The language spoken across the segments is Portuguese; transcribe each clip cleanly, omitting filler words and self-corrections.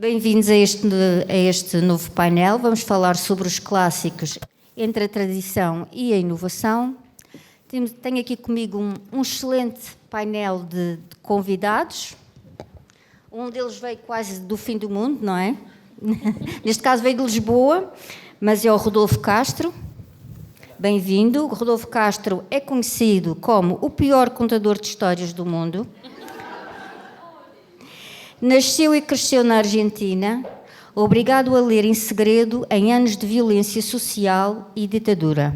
Bem-vindos a este novo painel. Vamos falar sobre os clássicos entre a tradição e a inovação. Tenho aqui comigo um excelente painel de convidados. Um deles veio quase do fim do mundo, não é? Neste caso veio de Lisboa, mas é o Rodolfo Castro. Bem-vindo. O Rodolfo Castro é conhecido como o pior contador de histórias do mundo. Nasceu e cresceu na Argentina, obrigado a ler em segredo em anos de violência social e ditadura.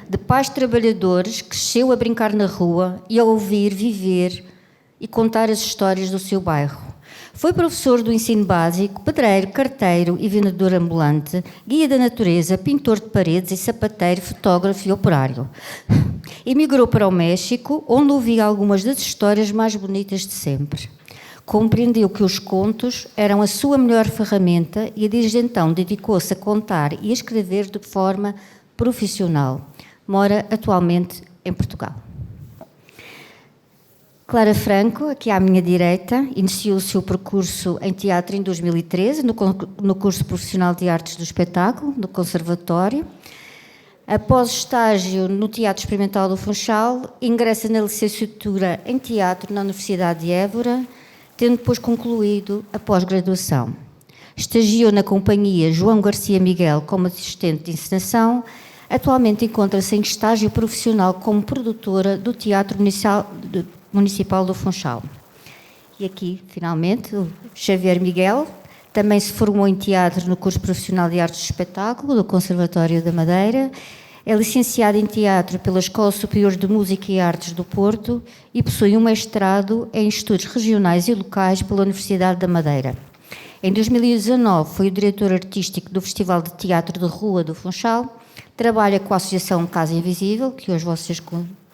De pais trabalhadores, cresceu a brincar na rua e a ouvir, viver e contar as histórias do seu bairro. Foi professor do ensino básico, pedreiro, carteiro e vendedor ambulante, guia da natureza, pintor de paredes e sapateiro, fotógrafo e operário. Emigrou para o México, onde ouvia algumas das histórias mais bonitas de sempre. Compreendeu que os contos eram a sua melhor ferramenta e desde então dedicou-se a contar e a escrever de forma profissional. Mora atualmente em Portugal. Clara Franco, aqui à minha direita, iniciou o seu percurso em teatro em 2013, no curso profissional de artes do espetáculo, do Conservatório. Após estágio no Teatro Experimental do Funchal, ingressa na licenciatura em teatro na Universidade de Évora, tendo depois concluído a pós-graduação. Estagiou na companhia João Garcia Miguel como assistente de encenação. Atualmente encontra-se em estágio profissional como produtora do Teatro Municipal do Funchal. E aqui, finalmente, o Xavier Miguel também se formou em teatro no curso profissional de artes de espetáculo do Conservatório da Madeira. É licenciado em teatro pela Escola Superior de Música e Artes do Porto e possui um mestrado em estudos regionais e locais pela Universidade da Madeira. Em 2019 foi o diretor artístico do Festival de Teatro de Rua do Funchal. Trabalha com a Associação Casa Invisível, que hoje vocês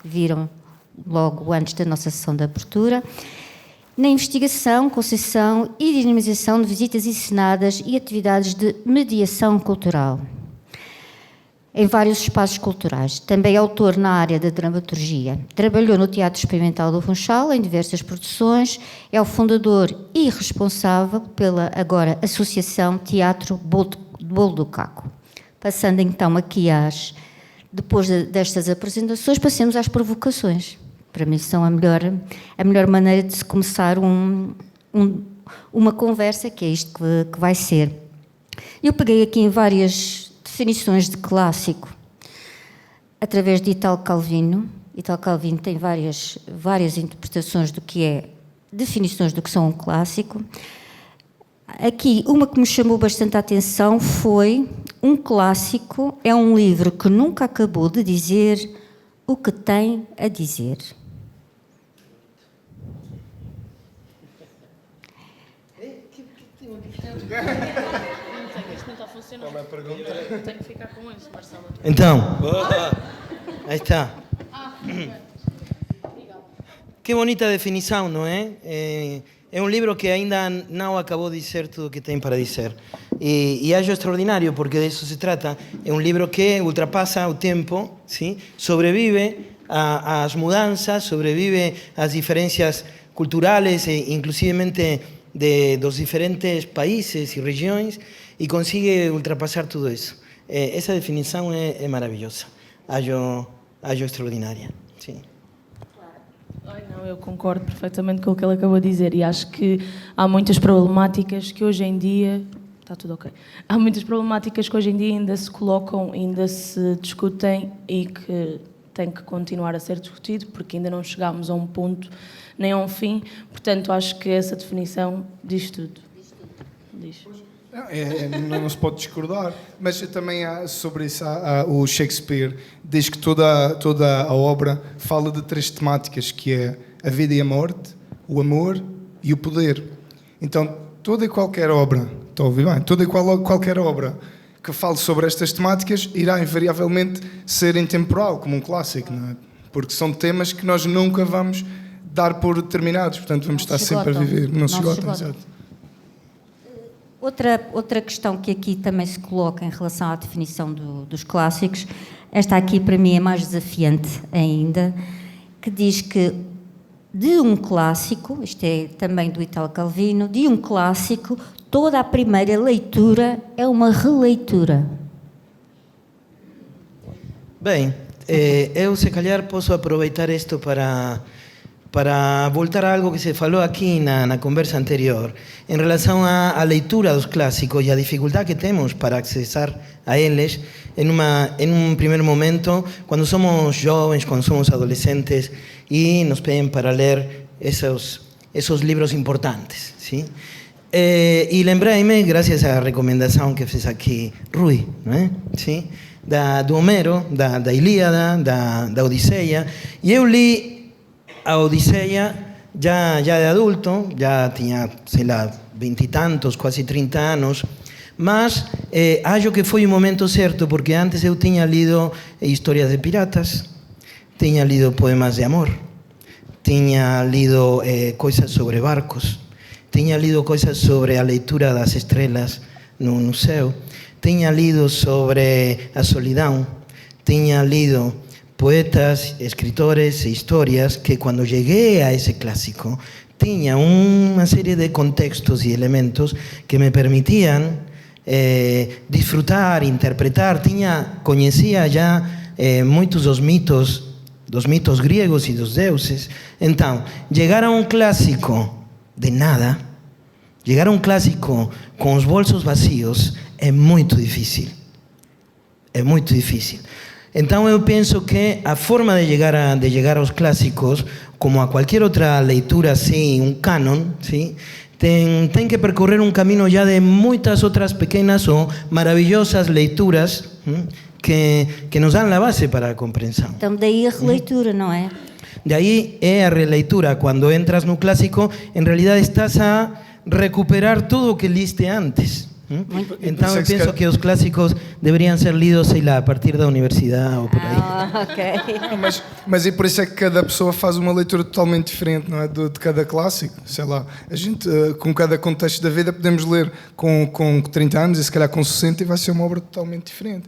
viram logo antes da nossa sessão de abertura, na investigação, concessão e dinamização de visitas encenadas e atividades de mediação cultural em vários espaços culturais. Também é autor na área da dramaturgia. Trabalhou no Teatro Experimental do Funchal em diversas produções. É o fundador e responsável pela agora Associação Teatro Bolo do Caco. Passando então aqui depois destas apresentações, passemos às provocações. Para mim são a melhor maneira de se começar uma conversa, que é isto que vai ser. Eu peguei aqui em várias definições de clássico, através de Italo Calvino. Italo Calvino tem várias interpretações do que é, definições do que são um clássico. Aqui, uma que me chamou bastante a atenção foi: um clássico é um livro que nunca acabou de dizer o que tem a dizer. Isto não está a funcionar. Qual é a pergunta? Tenho que ficar com isso, Marcelo. Então, aí está. Que bonita definição, não é? É um livro que ainda não acabou de dizer tudo o que tem para dizer. E acho extraordinário, porque disso se trata. É um livro que ultrapassa o tempo, ¿sí? Sobrevive às mudanças, sobrevive às diferenças culturais e inclusivemente dos diferentes países e regiões, e consigue ultrapassar tudo isso. Essa definição é maravilhosa. Acho extraordinária. Sim. Não, eu concordo perfeitamente com o que ele acabou de dizer, e acho que há muitas problemáticas que hoje em dia... Está tudo ok. Há muitas problemáticas que hoje em dia ainda se colocam, ainda se discutem e que têm que continuar a ser discutido, porque ainda não chegámos a um ponto nem a um fim. Portanto, acho que essa definição diz tudo. Diz. Não se pode discordar, mas também sobre isso o Shakespeare diz que toda a obra fala de três temáticas, que é a vida e a morte, o amor e o poder. Então, toda e qualquer obra, estou a ouvir bem? Toda e qualquer obra que fale sobre estas temáticas irá invariavelmente ser intemporal, como um clássico, não é? Porque são temas que nós nunca vamos dar por terminados, portanto vamos estar sempre a viver, não se esgotam. Exato. Outra questão que aqui também se coloca em relação à definição dos clássicos, esta aqui para mim é mais desafiante ainda, que diz que de um clássico, isto é também do Italo Calvino, de um clássico, toda a primeira leitura é uma releitura. Bem, eu se calhar posso aproveitar isto para voltar a algo que se falou aqui na conversa anterior, em relação à leitura dos clássicos e a dificuldade que temos para acessar a eles em um primeiro momento, quando somos jovens, quando somos adolescentes e nos pedem para ler esses livros importantes, ¿sí? E lembrei-me, graças à recomendação que fez aqui Rui, não é? ¿Sí? Do Homero, da Ilíada, da Odisseia, e eu li a Odisseia já de adulto, já tinha, sei lá, 20 e tantos, quase 30 anos, mas acho que foi o momento certo, porque antes eu tinha lido histórias de piratas, tinha lido poemas de amor, tinha lido coisas sobre barcos, tinha lido coisas sobre a leitura das estrelas no céu, tinha lido sobre a solidão, tinha lido poetas, escritores e historias que quando cheguei a esse clássico tinha uma série de contextos e elementos que me permitiam disfrutar, interpretar, conhecia já muitos dos mitos gregos e dos deuses. Então, chegar a um clássico de nada, chegar a um clássico com os bolsos vazios é muito difícil. É muito difícil. Então eu penso que a forma de chegar aos clássicos, como a qualquer outra leitura assim, um canon, ¿sí? tem que percorrer um caminho já de muitas outras pequenas ou maravilhosas leituras que nos dão a base para a compreensão. Então daí a releitura, não é? Daí é a releitura. Quando entras no clássico, em realidade estás a recuperar tudo o que liste antes. Então eu penso que os clássicos deveriam ser lidos, sei lá, a partir da universidade ou por aí. Ok. Mas e por isso é que cada pessoa faz uma leitura totalmente diferente, não é? De cada clássico. Sei lá, a gente, com cada contexto da vida, podemos ler com 30 anos e se calhar com 60 e vai ser uma obra totalmente diferente.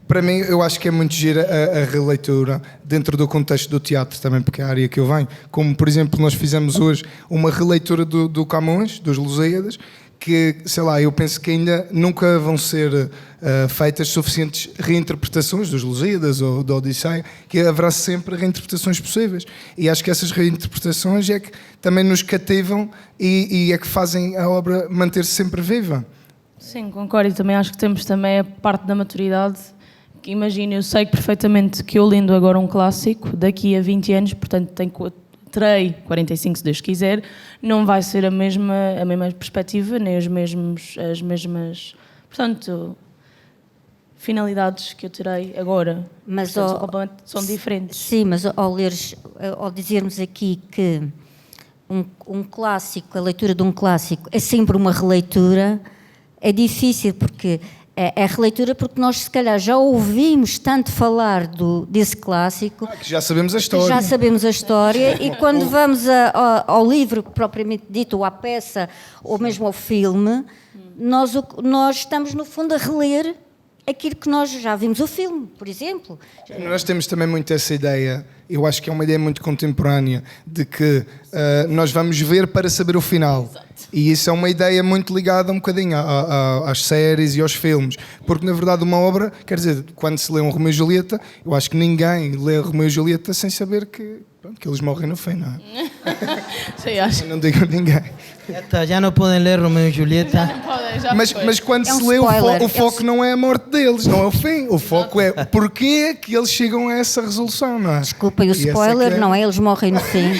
Para mim, eu acho que é muito gira a releitura dentro do contexto do teatro também, porque é a área que eu venho. Como, por exemplo, nós fizemos hoje uma releitura do Camões, dos Lusíadas, que, sei lá, eu penso que ainda nunca vão ser feitas suficientes reinterpretações dos Lusíadas ou da Odisseia, que haverá sempre reinterpretações possíveis. E acho que essas reinterpretações é que também nos cativam e é que fazem a obra manter-se sempre viva. Sim, concordo. E também acho que temos também a parte da maturidade. Imagina, eu sei perfeitamente que eu lendo agora um clássico, daqui a 20 anos, portanto terei 45 se Deus quiser, não vai ser a mesma perspectiva, nem as mesmas, portanto, finalidades que eu terei agora. Mas portanto, são diferentes. Sim, mas ao dizermos aqui que um clássico, a leitura de um clássico é sempre uma releitura, é difícil porque é releitura porque nós se calhar já ouvimos tanto falar desse clássico que já sabemos a história. Já sabemos a história e quando vamos ao livro propriamente dito, ou à peça, ou mesmo ao filme, nós estamos no fundo a reler aquilo que nós já vimos o filme, por exemplo. Nós temos também muito essa ideia, eu acho que é uma ideia muito contemporânea, de que nós vamos ver para saber o final. Exato. E isso é uma ideia muito ligada um bocadinho às séries e aos filmes. Porque, na verdade, uma obra, quer dizer, quando se lê um Romeu e Julieta, eu acho que ninguém lê Romeu e Julieta sem saber que eles morrem no fim, não é? Sim, acho. Eu não digo a ninguém. Já não podem ler Romeu e Julieta. Mas quando se lê, o foco não é a morte deles, não é o fim. O foco é porquê que eles chegam a essa resolução, não é? Desculpa, e o spoiler, não é? Eles morrem no fim.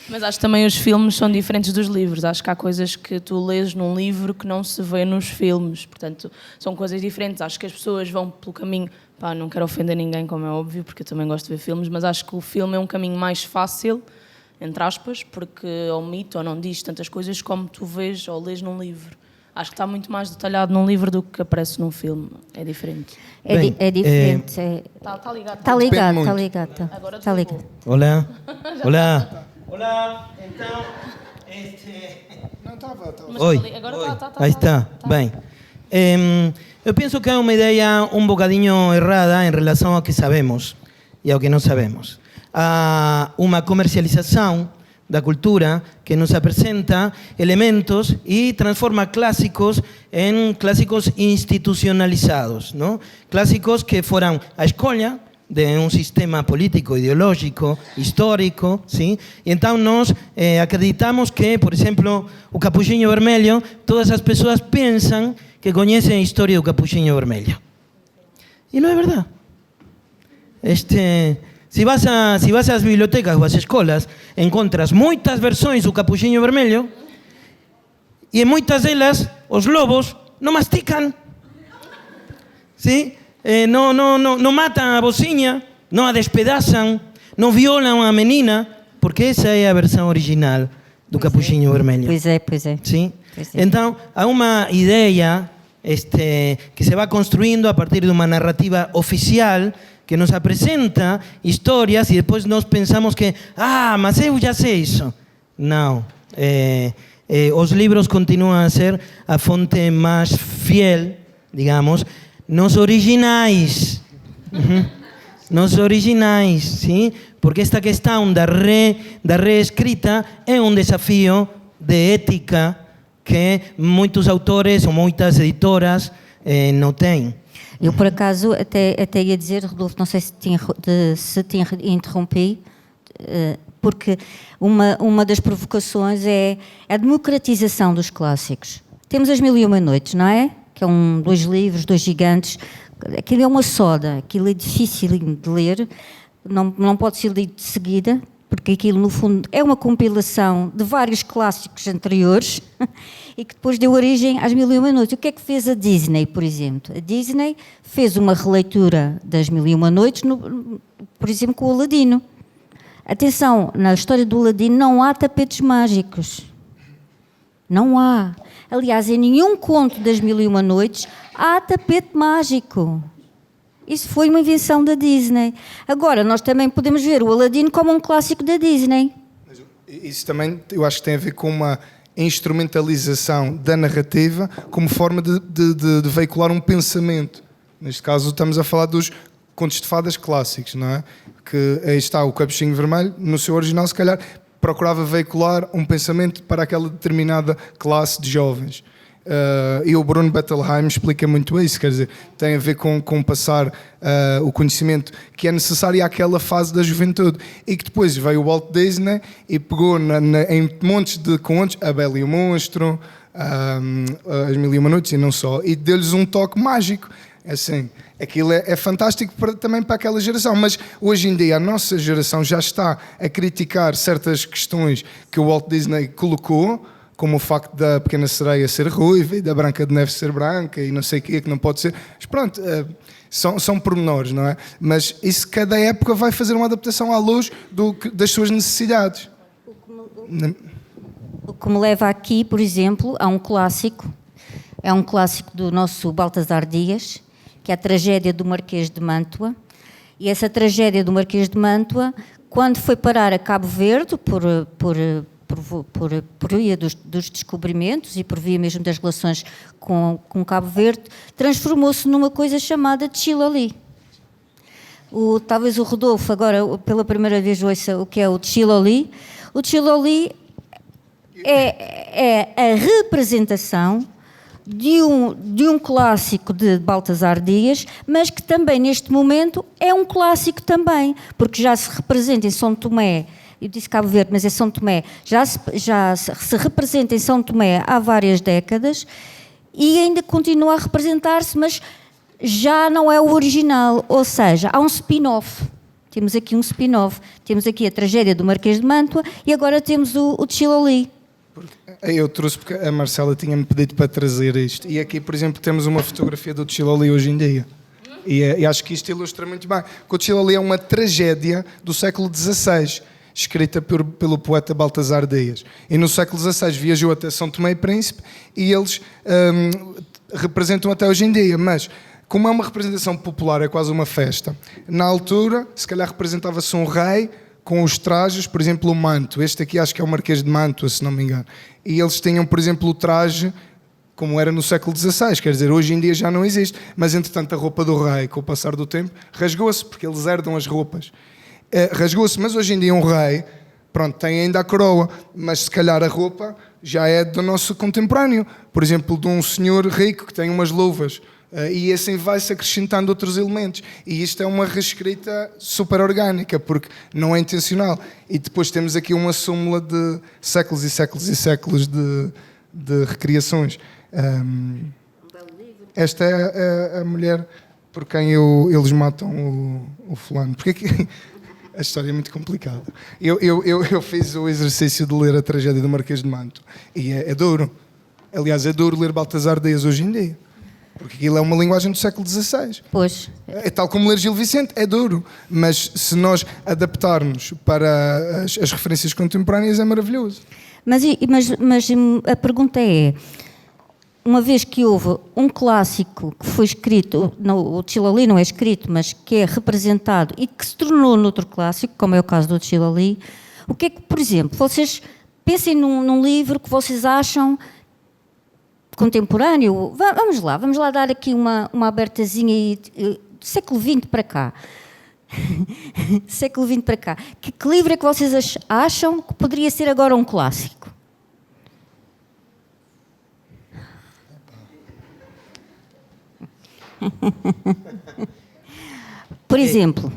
Mas acho que também os filmes são diferentes dos livros. Acho que há coisas que tu lês num livro que não se vê nos filmes. Portanto, são coisas diferentes. Acho que as pessoas vão pelo caminho... não quero ofender ninguém, como é óbvio, porque eu também gosto de ver filmes, mas acho que o filme é um caminho mais fácil, entre aspas, porque omite ou não diz tantas coisas como tu vês ou lês num livro. Acho que está muito mais detalhado num livro do que aparece num filme. É diferente. É diferente. Está ligado. Está ligado. Agora está ligado. Olá. Então, Não, estava. Oi. Agora está. Aí está. Bem. Eu penso que há uma ideia um bocadinho errada em relação ao que sabemos e ao que não sabemos. a uma comercialização da cultura que nos apresenta elementos e transforma clássicos em clássicos institucionalizados, não? Clássicos que foram a escolha de um sistema político, ideológico, histórico, sim? E então nós acreditamos que, por exemplo, o Capuchinho Vermelho, todas as pessoas pensam que conhecem a história do Capuchinho Vermelho. E não é verdade. Se vas às bibliotecas ou às escolas, encontras muitas versões do Capuchinho Vermelho e em muitas delas os lobos não masticam, sim? Não matam a mocinha, não a despedaçam, não violam a menina, porque essa é a versão original do Capuchinho Vermelho. Pois é. Sim? Pois é. Então, há uma ideia que se vai construindo a partir de uma narrativa oficial que nos apresenta histórias e depois nós pensamos que, mas eu já sei isso. Não. Os livros continuam a ser a fonte mais fiel, digamos, nos originais. Nos originais, sim? Porque esta questão da reescrita é um desafio de ética que muitos autores ou muitas editoras não têm. Eu, por acaso, até ia dizer, Rodolfo, não sei se te interrompi, porque uma das provocações é a democratização dos clássicos. Temos as Mil e Uma Noites, não é? Que é 2 livros, 2 gigantes. Aquilo é uma soda, aquilo é difícil de ler, não pode ser lido de seguida, porque aquilo, no fundo, é uma compilação de vários clássicos anteriores e que depois deu origem às Mil e Uma Noites. O que é que fez a Disney, por exemplo? A Disney fez uma releitura das Mil e Uma Noites, por exemplo, com o Aladino. Atenção, na história do Aladino não há tapetes mágicos. Não há. Aliás, em nenhum conto das Mil e Uma Noites há tapete mágico. Isso foi uma invenção da Disney. Agora, nós também podemos ver o Aladino como um clássico da Disney. Isso também, eu acho que tem a ver com uma instrumentalização da narrativa como forma de veicular um pensamento. Neste caso, estamos a falar dos contos de fadas clássicos, não é? Que aí está o Capuchinho Vermelho, no seu original, se calhar, procurava veicular um pensamento para aquela determinada classe de jovens. E o Bruno Bettelheim explica muito isso, quer dizer, tem a ver com passar o conhecimento que é necessário àquela fase da juventude, e que depois veio o Walt Disney e pegou em montes de contos, A Bela e o Monstro, As Mil e Uma Noites e não só, e deu-lhes um toque mágico. Assim, aquilo é fantástico também para aquela geração, mas hoje em dia a nossa geração já está a criticar certas questões que o Walt Disney colocou, como o facto da Pequena Sereia ser ruiva e da Branca de Neve ser branca e não sei o que não pode ser. Mas pronto, são pormenores, não é? Mas isso, cada época vai fazer uma adaptação à luz das suas necessidades. O que me leva aqui, por exemplo, a um clássico. É um clássico do nosso Baltasar Dias, que é a tragédia do Marquês de Mantua. E essa tragédia do Marquês de Mantua, quando foi parar a Cabo Verde, por via dos descobrimentos e por via mesmo das relações com Cabo Verde, transformou-se numa coisa chamada Tchiloli. Talvez o Rodolfo agora, pela primeira vez, ouça o que é o Tchiloli. O Tchiloli é a representação de um clássico de Baltasar Dias, mas que também, neste momento, é um clássico também, porque já se representa em São Tomé. Eu disse Cabo Verde, mas é São Tomé. Já se representa em São Tomé há várias décadas e ainda continua a representar-se, mas já não é o original. Ou seja, há um spin-off. Temos aqui um spin-off. Temos aqui a tragédia do Marquês de Mantua e agora temos o Tchiloli. Eu trouxe porque a Marcela tinha-me pedido para trazer isto. E aqui, por exemplo, temos uma fotografia do Tchiloli hoje em dia. E acho que isto ilustra muito bem. O Tchiloli é uma tragédia do século XVI, escrita pelo poeta Baltasar Dias. E no século XVI viajou até São Tomé e Príncipe e eles representam até hoje em dia. Mas, como é uma representação popular, é quase uma festa, na altura, se calhar representava-se um rei com os trajes, por exemplo, o manto. Este aqui acho que é o Marquês de Mantua, se não me engano. E eles tinham, por exemplo, o traje como era no século XVI, quer dizer, hoje em dia já não existe. Mas, entretanto, a roupa do rei, com o passar do tempo, rasgou-se, porque eles herdam as roupas. rasgou-se, mas hoje em dia um rei, pronto, tem ainda a coroa, mas se calhar a roupa já é do nosso contemporâneo. Por exemplo, de um senhor rico que tem umas luvas. E assim vai-se acrescentando outros elementos. E isto é uma reescrita super orgânica, porque não é intencional. E depois temos aqui uma súmula de séculos e séculos e séculos de recriações. Esta é a mulher por quem eles matam o fulano. Porque é que... A história é muito complicada. Eu fiz o exercício de ler a tragédia do Marquês de Manto e é duro. Aliás, é duro ler Baltasar Dias hoje em dia, porque aquilo é uma linguagem do século XVI. Pois. É tal como ler Gil Vicente, é duro. Mas se nós adaptarmos para as referências contemporâneas, é maravilhoso. Mas a pergunta é, uma vez que houve um clássico que foi escrito, o Tchilali não é escrito, mas que é representado e que se tornou noutro clássico, como é o caso do Tchilali, o que é que, por exemplo, vocês pensem num livro que vocês acham contemporâneo? Vamos lá dar aqui uma abertazinha do século XX para cá. Século XX para cá. Que livro é que vocês acham que poderia ser agora um clássico? Por ejemplo.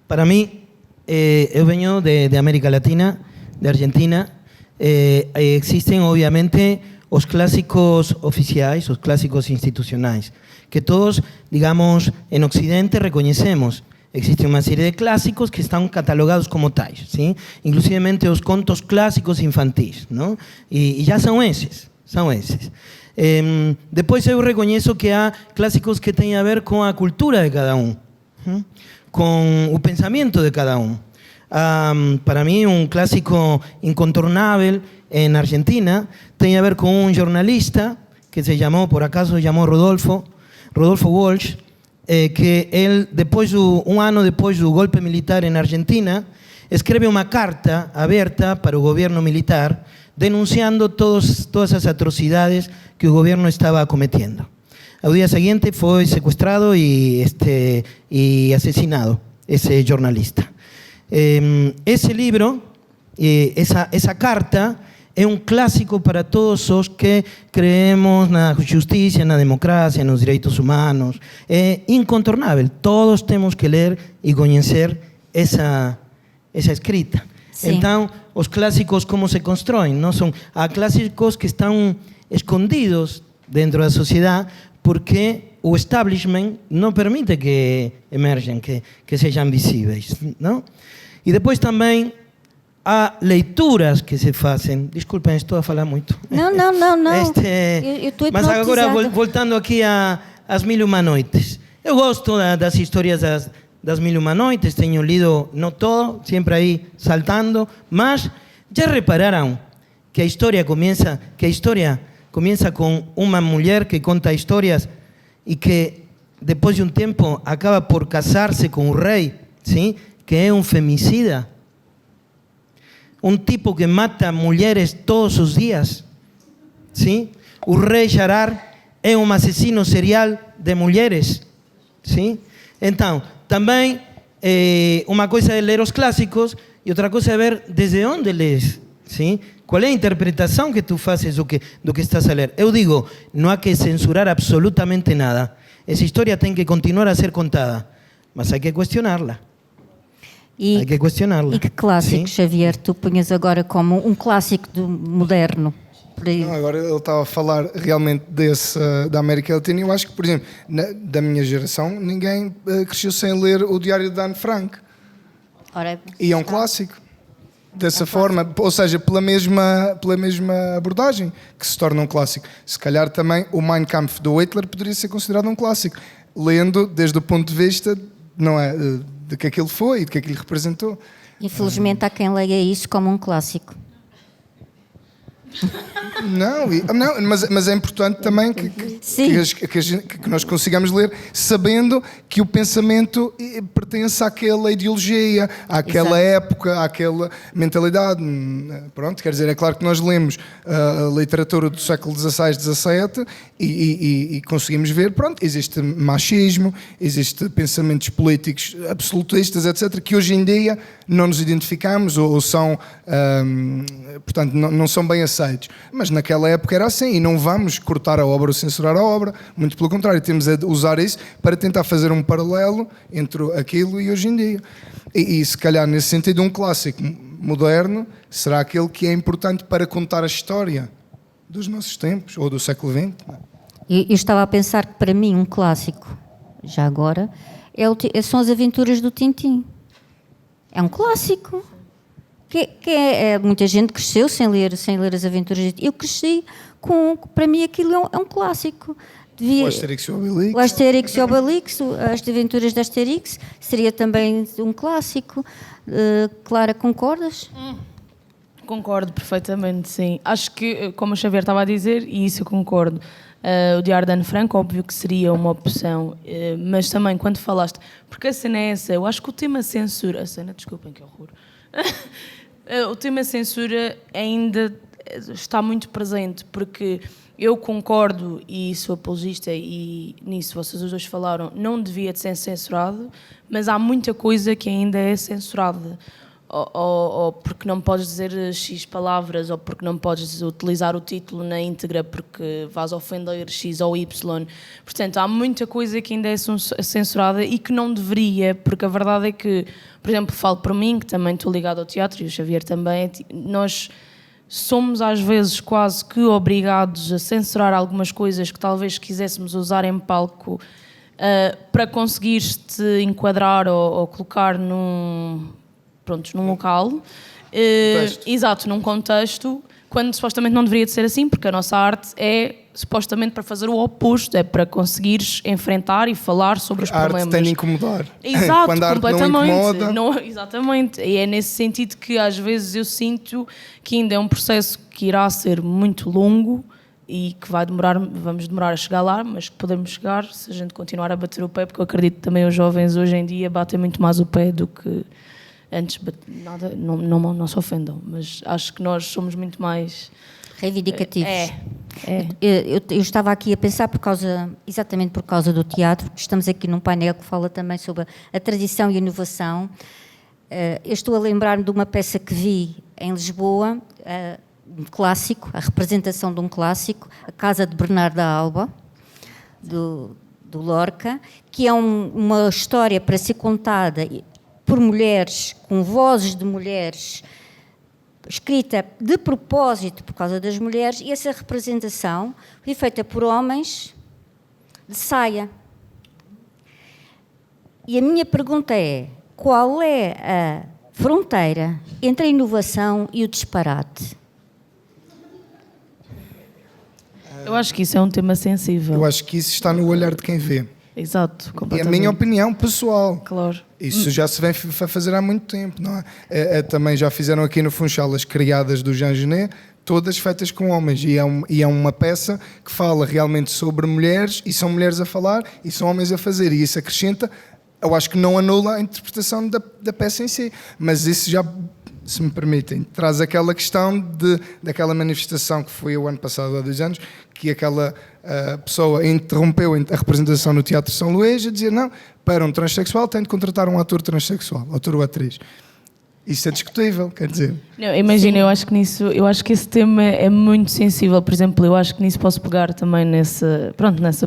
Para mí, yo vengo de América Latina, de Argentina. Existen obviamente los clásicos oficiales, los clásicos institucionales, que todos, digamos, en Occidente reconocemos. Existe una serie de clásicos que están catalogados como tais, ¿sí? Inclusivemente los contos clásicos infantis, ¿no? Y ya son esos, son esos. Depois eu reconheço que há clássicos que têm a ver com a cultura de cada um, com o pensamento de cada um. Para mim, um clássico incontornável em Argentina tem a ver com um jornalista que se chamou, por acaso, Rodolfo Walsh, que ele, um ano depois do golpe militar em Argentina, escreve uma carta aberta para o governo militar denunciando todas as atrocidades que o gobierno estaba cometiendo. Al día siguiente fue secuestrado y asesinado ese jornalista. Ese libro, esa carta, é um clássico para todos os que creemos na justiça, na democracia, nos direitos humanos. É incontornável. Todos temos que ler e conhecer essa escrita. Sim. Então, os clássicos como se constroem? Não são, há clássicos que estão escondidos dentro da sociedade porque o establishment não permite que emerjam, que sejam visíveis, não? E depois também há leituras que se fazem. Desculpem, estou a falar muito. Não. Eu estou hipnotizada. Mas agora, voltando aqui às Mil e Uma Noites. Eu gosto das histórias das Mil e Uma Noites, tenho lido, não todo, sempre aí saltando, mas já repararam que a história começa com uma mulher que conta histórias e que depois de um tempo acaba por casar-se com o rei, sim? Que é um femicida, um tipo que mata mulheres todos os dias, sim? O rei Xarar é um assassino serial de mulheres, sim? Então, também uma coisa é ler os clássicos e outra coisa é ver desde onde lês, sim? Qual é a interpretação que tu fazes do que estás a ler? Eu digo, não há que censurar absolutamente nada. Essa história tem que continuar a ser contada, mas há que questioná-la. Há que questioná-la. E que clássico, sim? Xavier, tu punhas agora como um clássico moderno? Não, agora ele estava a falar realmente da América Latina e eu acho que, por exemplo, da minha geração, ninguém cresceu sem ler o Diário de Anne Frank. E é um clássico. Dessa forma, ou seja, pela mesma abordagem que se torna um clássico. Se calhar também o Mein Kampf do Hitler poderia ser considerado um clássico, lendo desde o ponto de vista, não é, de que aquilo foi e de que aquilo representou. Infelizmente há quem leia isso como um clássico. Não, mas é importante também que nós consigamos ler sabendo que o pensamento pertence àquela ideologia, àquela época, àquela mentalidade. Pronto, quer dizer, é claro que nós lemos a literatura do século XVI, XVII e conseguimos ver, pronto, existe machismo, existe pensamentos políticos absolutistas, etc., que hoje em dia não nos identificamos ou são, portanto, não são bem aceitos. Mas naquela época era assim, e não vamos cortar a obra ou censurar a obra, muito pelo contrário, temos a usar isso para tentar fazer um paralelo entre aquilo e hoje em dia. E se calhar, nesse sentido, um clássico moderno será aquele que é importante para contar a história dos nossos tempos, ou do século XX. Eu estava a pensar que, para mim, um clássico, já agora, são as aventuras do Tintim. É um clássico. Muita gente cresceu sem ler as aventuras de Tintim. Eu cresci para mim aquilo é um clássico. O Asterix e Obelix. O Asterix e Obelix, as aventuras de Asterix, seria também um clássico. Clara, concordas? Concordo perfeitamente, sim. Acho que, como o Xavier estava a dizer, e isso eu concordo, o Diário de Anne Frank, óbvio que seria uma opção, mas também quando falaste, porque a cena é essa, eu acho que o tema censura, desculpem que horror, o tema censura ainda está muito presente, porque eu concordo e sou apologista e nisso vocês os dois falaram, não devia de ser censurado, mas há muita coisa que ainda é censurada. Ou porque não podes dizer X palavras, ou porque não podes utilizar o título na íntegra porque vais ofender X ou Y. Portanto, há muita coisa que ainda é censurada e que não deveria, porque a verdade é que, por exemplo, falo por mim, que também estou ligado ao teatro, e o Xavier também, nós somos às vezes quase que obrigados a censurar algumas coisas que talvez quiséssemos usar em palco para conseguir-te enquadrar ou colocar num local, exato, num contexto, quando supostamente não deveria de ser assim, porque a nossa arte é supostamente para fazer o oposto, é para conseguires enfrentar e falar sobre os problemas. A arte tem de incomodar. Exato, quando a arte completamente. Não incomoda... Exatamente, e é nesse sentido que às vezes eu sinto que ainda é um processo que irá ser muito longo e que vamos demorar a chegar lá, mas que podemos chegar se a gente continuar a bater o pé, porque eu acredito que também os jovens hoje em dia batem muito mais o pé do que antes. Não se ofendam, mas acho que nós somos muito mais reivindicativos. Eu estava aqui a pensar exatamente por causa do teatro, porque estamos aqui num painel que fala também sobre a tradição e a inovação. Eu estou a lembrar-me de uma peça que vi em Lisboa, um clássico, a representação de um clássico, A Casa de Bernardo da Alba, do Lorca, que é uma história para ser contada por mulheres, com vozes de mulheres, escrita de propósito por causa das mulheres, e essa representação foi feita por homens de saia. E a minha pergunta é, qual é a fronteira entre a inovação e o disparate? Eu acho que isso é um tema sensível. Eu acho que isso está no olhar de quem vê. Exato, completamente. É a minha opinião pessoal. Claro. Isso já se vem a fazer há muito tempo, não é? Também já fizeram aqui no Funchal as criadas do Jean Genet, todas feitas com homens. E é uma peça que fala realmente sobre mulheres, e são mulheres a falar, e são homens a fazer. E isso acrescenta, eu acho que não anula a interpretação da peça em si. Mas isso já, se me permitem, traz aquela questão daquela manifestação que foi o ano passado, há 2 anos, que aquela pessoa interrompeu a representação no Teatro São Luís a dizer, não, para um transexual tem de contratar um ator transexual, ator ou atriz. Isso é discutível, quer dizer. Não, imagina, eu acho que esse tema é muito sensível. Por exemplo, eu acho que nisso posso pegar também nessa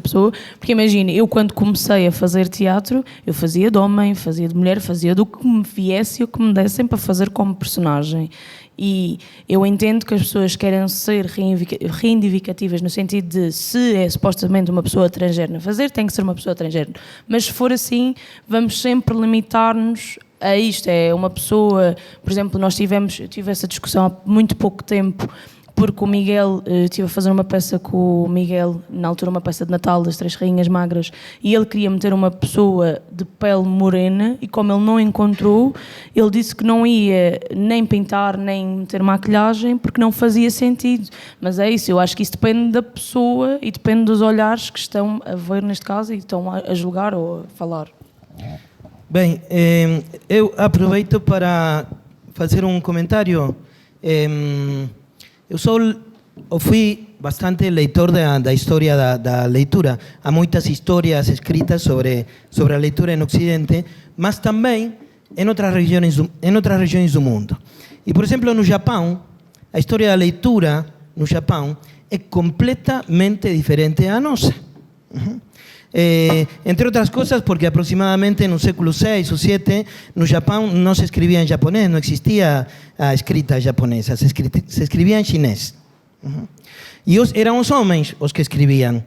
pessoa, porque imagina, eu quando comecei a fazer teatro, eu fazia de homem, fazia de mulher, fazia do que me viesse e o que me dessem para fazer como personagem. E eu entendo que as pessoas querem ser reivindicativas no sentido de, se é supostamente uma pessoa transgénero a fazer, tem que ser uma pessoa transgénero. Mas se for assim, vamos sempre limitar-nos a isto. É uma pessoa, por exemplo, eu tive essa discussão há muito pouco tempo porque o Miguel, estive a fazer uma peça com o Miguel, na altura uma peça de Natal das Três Rainhas Magras, e ele queria meter uma pessoa de pele morena, e como ele não encontrou, ele disse que não ia nem pintar, nem meter maquilhagem, porque não fazia sentido. Mas é isso, eu acho que isso depende da pessoa e depende dos olhares que estão a ver neste caso e estão a julgar ou a falar. Bem, eu aproveito para fazer um comentário. Eu fui bastante leitor da história da leitura. Há muitas histórias escritas sobre a leitura no Ocidente, mas também em outras regiões do mundo. E, por exemplo, no Japão, a história da leitura no Japão é completamente diferente da nossa. Entre outras coisas, porque aproximadamente no século VI ou VII, no Japão não se escrevia em japonês, não existia a escrita japonesa, se escrevia em chinês. E eram os homens os que escreviam.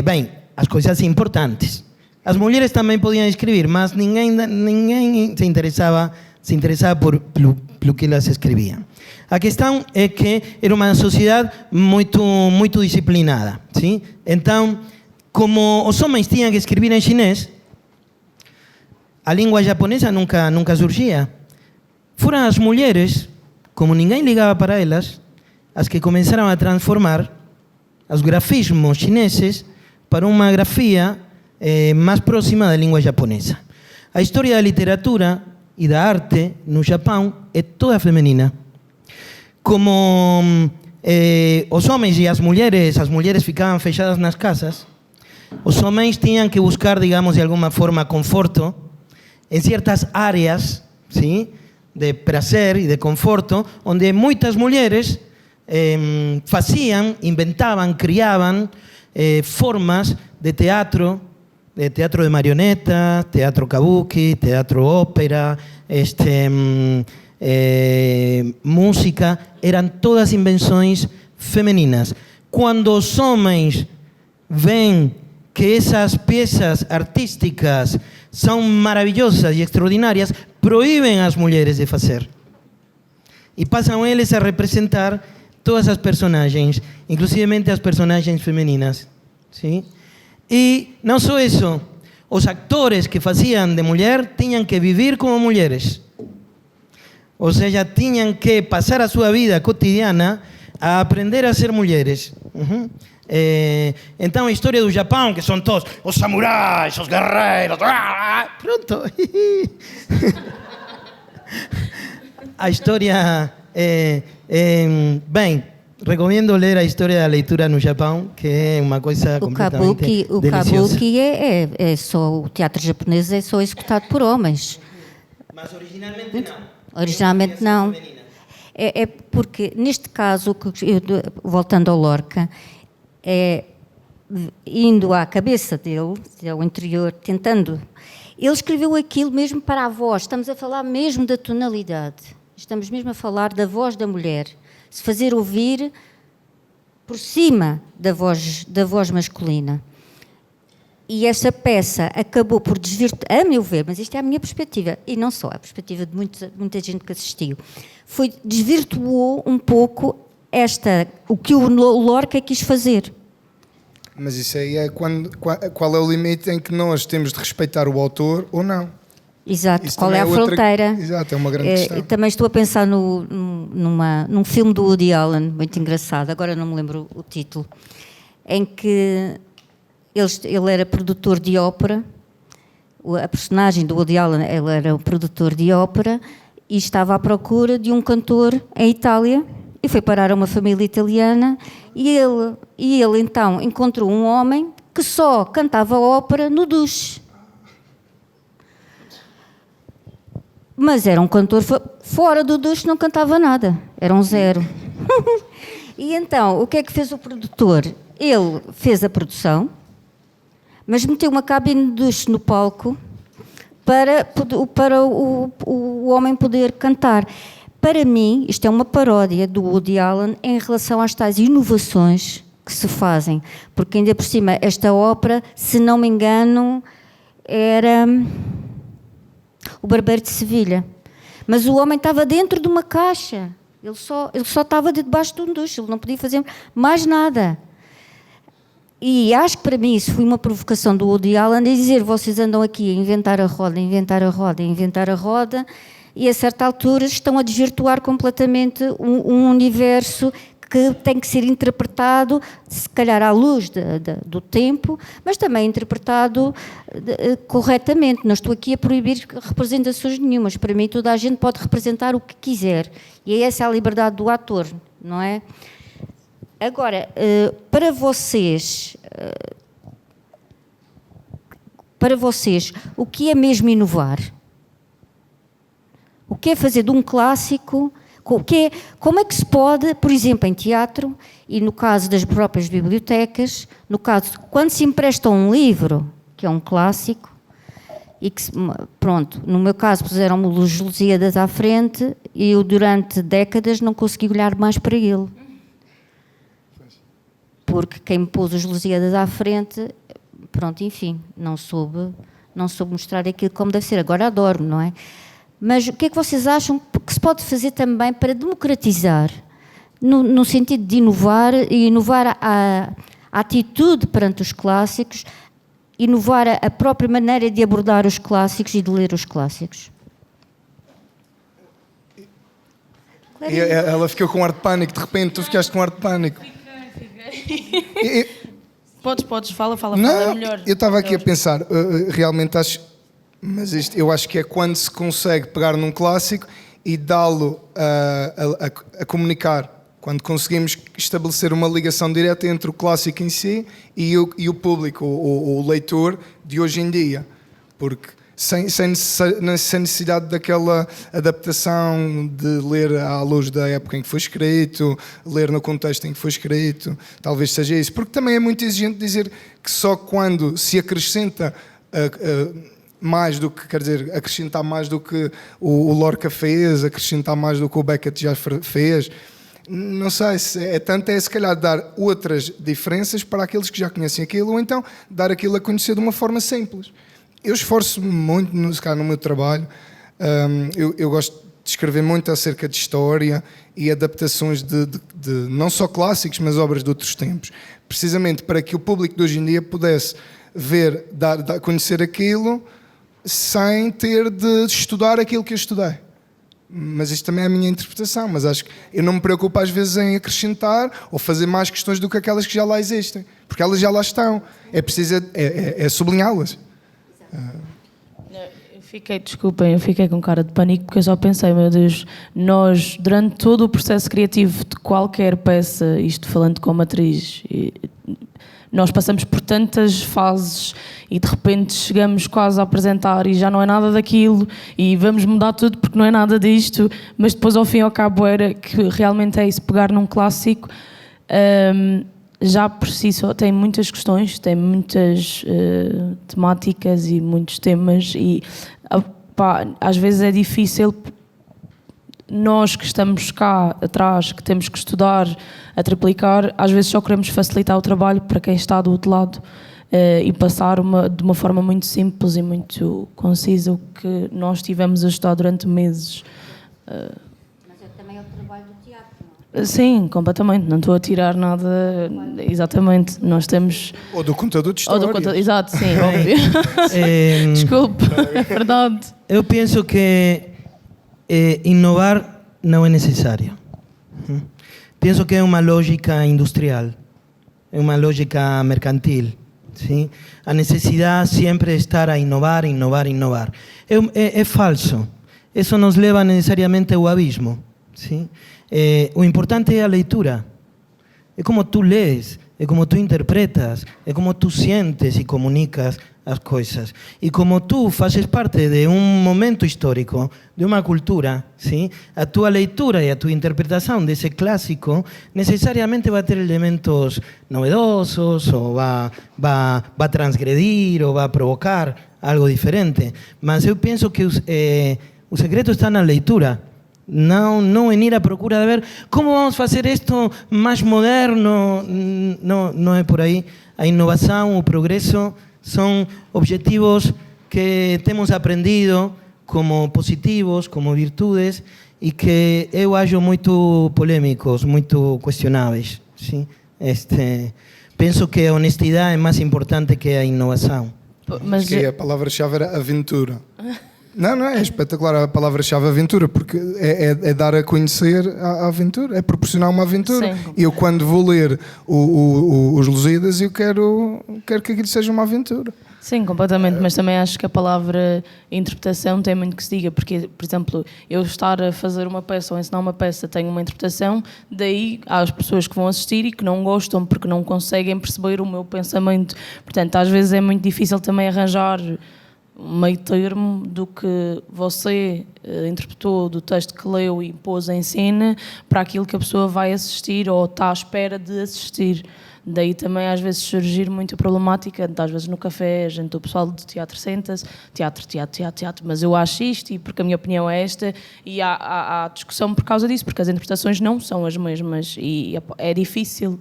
Bem, as coisas importantes. As mulheres também podiam escrever, mas ninguém se interessava pelo que elas escreviam. A questão é que era uma sociedade muito disciplinada. Sim? Então, como os homens tinham que escrever em chinês, a língua japonesa nunca surgia. Foram as mulheres, como ninguém ligava para elas, as que começaram a transformar os grafismos chineses para uma grafia mais próxima da língua japonesa. A história da literatura e da arte no Japão é toda feminina. Como os homens e as mulheres ficavam fechadas nas casas, os homens tinham que buscar, digamos, de alguma forma, conforto em certas áreas, sim, de prazer e de conforto, onde muitas mulheres inventavam, criavam formas de teatro de marioneta, teatro kabuki, teatro ópera, música, eram todas invenções femininas. Quando os homens veem que essas peças artísticas são maravilhosas e extraordinárias, proíbem as mulheres de fazer. E passam eles a representar todas as personagens, inclusive as personagens femininas. Sim? E não só isso, os atores que faziam de mulher tinham que viver como mulheres. Ou seja, tinham que passar a sua vida cotidiana a aprender a ser mulheres. Então a história do Japão, que são todos os samurais, os guerreiros, pronto. A história bem, recomendo ler a história da leitura no Japão, que é uma coisa completamente deliciosa. O kabuki é só, o teatro japonês é só executado por homens. Mas originalmente não. Originalmente não. É porque, neste caso, voltando ao Lorca, indo à cabeça dele, ao interior, tentando... Ele escreveu aquilo mesmo para a voz. Estamos a falar mesmo da tonalidade. Estamos mesmo a falar da voz da mulher. Se fazer ouvir por cima da voz masculina. E essa peça acabou por desvirtuar, a meu ver, mas isto é a minha perspectiva, e não só, a perspectiva de muita gente que assistiu, desvirtuou um pouco o que o Lorca quis fazer. Mas isso aí é qual é o limite em que nós temos de respeitar o autor ou não? Exato, Isso qual é a fronteira? Exato, é uma grande questão. Também estou a pensar num filme do Woody Allen, muito engraçado, agora não me lembro o título, em que ele era produtor de ópera, a personagem do Woody Allen, ele era o produtor de ópera e estava à procura de um cantor em Itália e foi parar a uma família italiana e ele então encontrou um homem que só cantava ópera no duche. Mas era um cantor fora do duche, não cantava nada, era um zero. E então, o que é que fez o produtor? Ele fez a produção, mas meteu uma cabine de duche no palco para o homem poder cantar. Para mim, isto é uma paródia do Woody Allen em relação às tais inovações que se fazem. Porque ainda por cima, esta ópera, se não me engano, era o Barbeiro de Sevilha. Mas o homem estava dentro de uma caixa. Ele só estava debaixo de um duche, ele não podia fazer mais nada. E acho que para mim isso foi uma provocação do Woody Allen a dizer: vocês andam aqui a inventar a roda, e a certa altura estão a desvirtuar completamente um universo que tem que ser interpretado, se calhar à luz do tempo, mas também interpretado corretamente. Não estou aqui a proibir representações nenhumas. Para mim, toda a gente pode representar o que quiser. E essa é a liberdade do ator, não é? Agora, para vocês, o que é mesmo inovar? O que é fazer de um clássico? Como é que se pode, por exemplo, em teatro, e no caso das próprias bibliotecas, no caso, quando se empresta um livro, que é um clássico, e que, pronto, no meu caso puseram-me o Lusíadas à frente e eu durante décadas não consegui olhar mais para ele. Porque quem me pôs os Lusíadas à frente, pronto, enfim, não soube mostrar aquilo como deve ser. Agora adoro, não é? Mas o que é que vocês acham que se pode fazer também para democratizar, no sentido de inovar, e inovar a atitude perante os clássicos, inovar a própria maneira de abordar os clássicos e de ler os clássicos? E ela ficou com um ar de pânico, de repente tu ficaste com um ar de pânico. Podes, fala Não, é melhor. Eu estava aqui a pensar, realmente acho, mas eu acho que é quando se consegue pegar num clássico e dá-lo a comunicar, quando conseguimos estabelecer uma ligação direta entre o clássico em si e o público, o leitor de hoje em dia, porque sem necessidade daquela adaptação de ler à luz da época em que foi escrito, ler no contexto em que foi escrito, talvez seja isso. Porque também é muito exigente dizer que só quando se acrescenta mais do que, quer dizer, acrescentar mais do que o Lorca fez, acrescentar mais do que o Beckett já fez, não sei, se calhar dar outras diferenças para aqueles que já conhecem aquilo, ou então dar aquilo a conhecer de uma forma simples. Eu esforço-me muito, no meu trabalho, eu gosto de escrever muito acerca de história e adaptações de não só clássicos, mas obras de outros tempos, precisamente para que o público de hoje em dia pudesse ver, conhecer aquilo sem ter de estudar aquilo que eu estudei. Mas isto também é a minha interpretação, mas acho que eu não me preocupo às vezes em acrescentar ou fazer mais questões do que aquelas que já lá existem, porque elas já lá estão, é preciso sublinhá-las. Eu fiquei com cara de pânico porque eu só pensei, meu Deus, nós durante todo o processo criativo de qualquer peça, isto falando como atriz, nós passamos por tantas fases e de repente chegamos quase a apresentar e já não é nada daquilo e vamos mudar tudo porque não é nada disto, mas depois ao fim e ao cabo era que realmente é isso, pegar num clássico. Já por si só tem muitas questões, tem muitas temáticas e muitos temas e às vezes é difícil, nós que estamos cá atrás, que temos que estudar a triplicar, às vezes só queremos facilitar o trabalho para quem está do outro lado e passar de uma forma muito simples e muito concisa o que nós tivemos a estudar durante meses. Mas é também o trabalho do teatro, não é? Sim, completamente. Não estou a tirar nada. Exatamente. Nós temos. Ou do contador de histórias. Exato, sim, óbvio. Desculpe, é verdade. Eu penso que inovar não é necessário. Penso que é uma lógica industrial, é uma lógica mercantil. ¿Sí? A necessidade sempre de estar a inovar. É falso. Isso nos leva necessariamente ao abismo. ¿Sí? O importante é a leitura. É como tu lees, é como tu interpretas, é como tu sientes e comunicas as coisas. E como tu fazes parte de um momento histórico, de uma cultura, ¿sí? A tua leitura e a tua interpretação desse clássico necessariamente vai ter elementos novedosos, ou vai transgredir, ou vai provocar algo diferente. Mas eu penso que o segredo está na leitura. Não em ir à procura de ver como vamos fazer isto mais moderno. Não é por aí. A inovação, o progresso são objetivos que temos aprendido como positivos, como virtudes, e que eu acho muito polêmicos, muito questionáveis. Sim? Penso que a honestidade é mais importante que a inovação. Mas Acho que a palavra-chave era aventura. Não, é espetacular a palavra-chave aventura, porque é dar a conhecer a aventura, é proporcionar uma aventura. Sim. E eu, quando vou ler os Lusíadas, eu quero que aquilo seja uma aventura. sim, completamente, mas também acho que a palavra interpretação tem muito que se diga, porque, por exemplo, eu estar a fazer uma peça ou ensinar uma peça tem uma interpretação, daí há as pessoas que vão assistir e que não gostam porque não conseguem perceber o meu pensamento. Portanto, às vezes é muito difícil também arranjar um meio termo do que você interpretou do texto que leu e pôs em cena para aquilo que a pessoa vai assistir ou está à espera de assistir. Daí também às vezes surgir muita problemática, às vezes no café, a gente, o pessoal de teatro senta-se, teatro, mas eu acho isto e porque a minha opinião é esta, e há discussão por causa disso, porque as interpretações não são as mesmas e é difícil,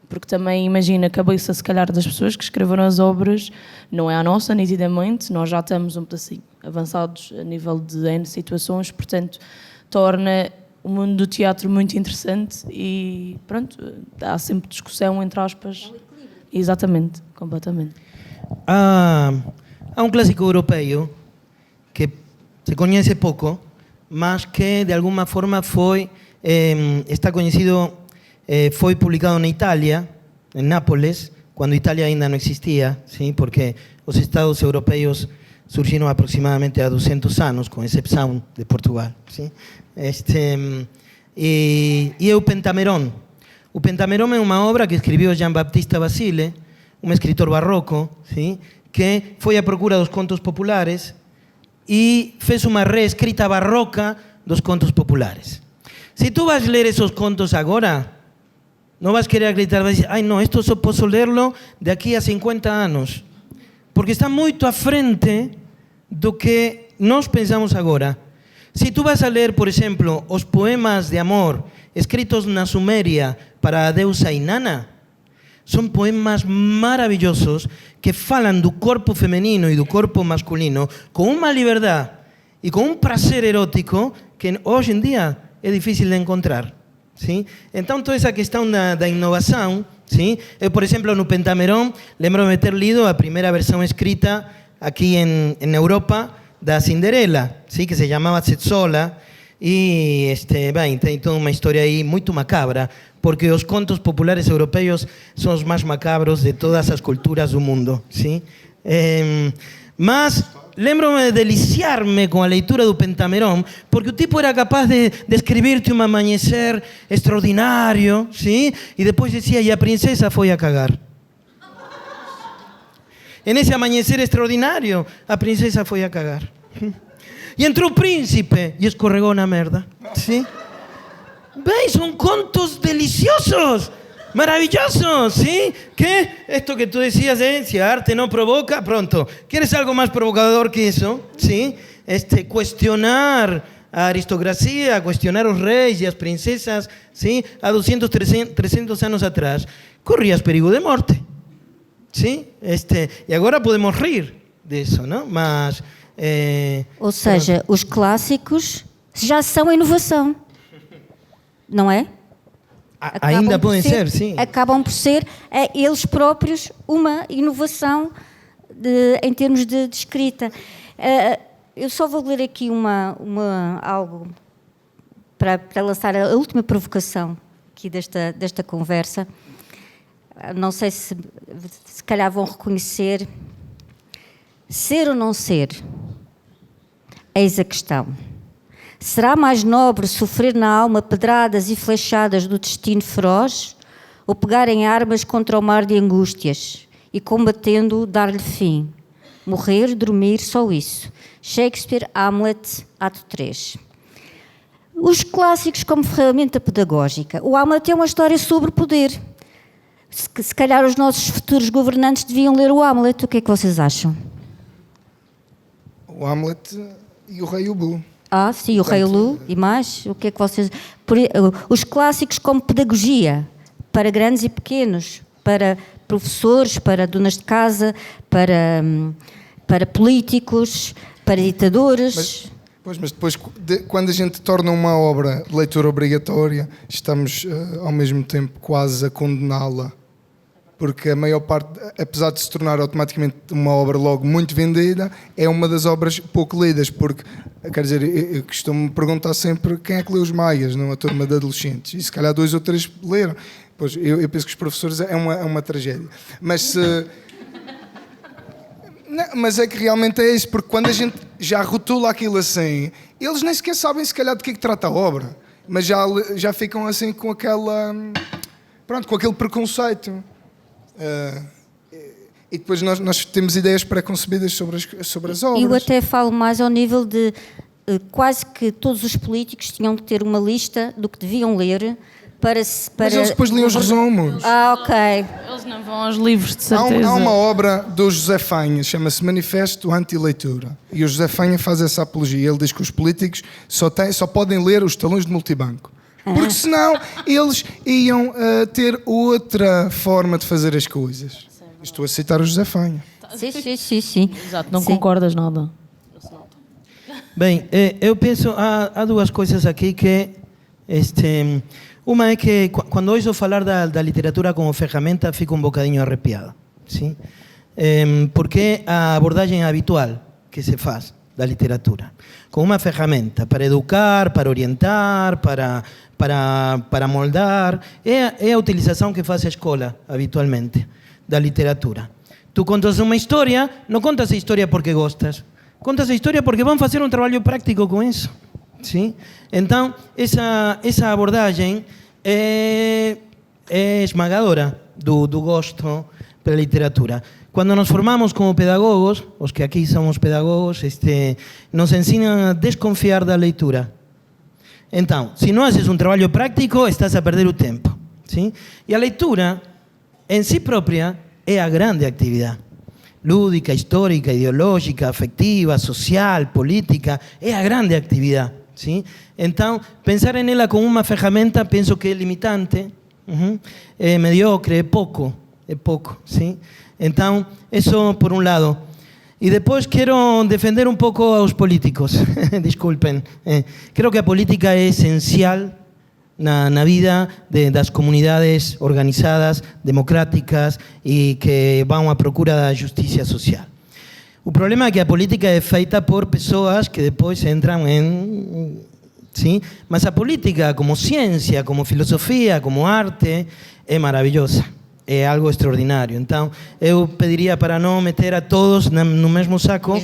porque também imagina a cabeça se calhar das pessoas que escreveram as obras, não é a nossa nitidamente, nós já estamos um pedacinho avançados a nível de N situações, portanto torna o mundo do teatro muito interessante e pronto, há sempre discussão entre aspas. Exatamente, completamente. Há um clássico europeu que se conhece pouco, mas que de alguma forma está conhecido, foi publicado na Itália, em Nápoles, quando Itália ainda não existia, sim, porque os Estados europeus surgiram aproximadamente há 200 anos, com exceção de Portugal. Sim? E é o Pentamerón. O Pentamerón é uma obra que escreveu Jean-Baptiste Basile, um escritor barroco, sim? Que foi à procura dos contos populares e fez uma reescrita barroca dos contos populares. Se tu vas ler esos contos agora, não vas querer acreditar, vas dizer, ai não, isto só posso lerlo daqui a 50 anos. Porque está muito à frente do que nós pensamos agora. Se tu vas a ler, por exemplo, os poemas de amor escritos na Suméria para a deusa Inanna, são poemas maravilhosos que falam do corpo feminino e do corpo masculino com uma liberdade e com um prazer erótico que hoje em dia é difícil de encontrar. Sim? Então, toda essa questão da inovação, sim? Eu, por exemplo, no Pentamerón, lembro-me de ter lido a primeira versão escrita aqui em Europa da Cinderela, sim? Que se chamava Zezzola, e bem, tem toda uma história aí muito macabra, porque os contos populares europeus são os mais macabros de todas as culturas do mundo. Sim? Mas lembro-me de deliciar-me com a leitura do Pentamerón, porque o tipo era capaz de descrever-te um amanhecer extraordinário, sim? E depois dizia, e a princesa foi a cagar. E nesse amanhecer extraordinário, a princesa foi a cagar. E entrou o príncipe e escorregou na merda. Sim? Bem, são contos deliciosos, maravillosos, ¿sí? Que esto que tú decías, si a arte no provoca, pronto. ¿Quieres algo más provocador que eso? ¿Sí? Cuestionar a aristocracia, cuestionar os reis e as princesas, ¿sí? A 200, 300 anos atrás, corrías perigo de morte. ¿Sí? E agora podemos rir disso, não? Mas... Ou seja, os clássicos já são a inovação, não é? Ainda podem ser, sim. Acabam por ser eles próprios uma inovação em termos de escrita. Eu só vou ler aqui algo para lançar a última provocação aqui desta conversa. Não sei se calhar vão reconhecer. Ser ou não ser? Eis a questão. Será mais nobre sofrer na alma pedradas e flechadas do destino feroz ou pegar em armas contra o mar de angústias e, combatendo-o, dar-lhe fim? Morrer, dormir, só isso. Shakespeare, Hamlet, Ato 3. Os clássicos como ferramenta pedagógica. O Hamlet é uma história sobre poder. Se calhar os nossos futuros governantes deviam ler o Hamlet. O que é que vocês acham? O Hamlet e o Rei Ubu. Sim, o Rei Lu e mais. O que é que vocês... Os clássicos como pedagogia, para grandes e pequenos, para professores, para donas de casa, para políticos, para ditadores. Pois, mas depois, quando a gente torna uma obra de leitura obrigatória, estamos ao mesmo tempo quase a condená-la. Porque a maior parte, apesar de se tornar automaticamente uma obra logo muito vendida, é uma das obras pouco lidas. Porque, quer dizer, eu costumo perguntar sempre quem é que lê os Maias, numa turma de adolescentes. E se calhar 2 ou 3 leram. Pois, eu penso que os professores é uma tragédia. Mas se... Não, mas é que realmente é isso, porque quando a gente já rotula aquilo assim, eles nem sequer sabem se calhar de que é que trata a obra, mas já ficam assim com aquela... Pronto, com aquele preconceito. E depois nós temos ideias pré-concebidas sobre as obras. Eu até falo mais ao nível de quase que todos os políticos tinham que ter uma lista do que deviam ler para... Mas eles depois liam os resumos. Ok. Eles não vão aos livros, de certeza. Há uma obra do José Fanha, chama-se Manifesto Anti-Leitura. E o José Fanha faz essa apologia. Ele diz que os políticos só podem ler os talões de multibanco. Porque senão eles iam ter outra forma de fazer as coisas. Estou a citar o José Fanha. Sim. Exato, não Sim. concordas nada. Bem, eu penso, há 2 coisas aqui que... uma é que quando ouço falar da literatura como ferramenta, fico um bocadinho arrepiado. ¿Sí? Porque a abordagem habitual que se faz da literatura como uma ferramenta para educar, para orientar, para moldar, é a utilização que faz a escola habitualmente da literatura. Tu contas uma história, não contas a história porque gostas, contas a história porque vão fazer um trabalho prático com isso. Sim? Então, essa abordagem é esmagadora do gosto pela literatura. Quando nos formamos como pedagogos, os que aqui somos pedagogos, nos ensinam a desconfiar da leitura. Então, se não haces um trabalho prático, estás a perder o tempo. Sim? E a leitura, em si própria, é a grande atividade. Lúdica, histórica, ideológica, afectiva, social, política, é a grande atividade. ¿Sí? Então, pensar nela como uma ferramenta, penso que é limitante, é mediocre, é pouco, ¿sí? Então, isso por um lado. E depois quero defender um pouco aos políticos, desculpem. Creo que a política é essencial na vida das comunidades organizadas, democráticas e que vão à procura da justiça social. O problema é que a política é feita por pessoas que depois entram em... Sim? Mas a política, como ciência, como filosofia, como arte, é maravilhosa. É algo extraordinário. Então, eu pediria para não meter a todos no mesmo saco,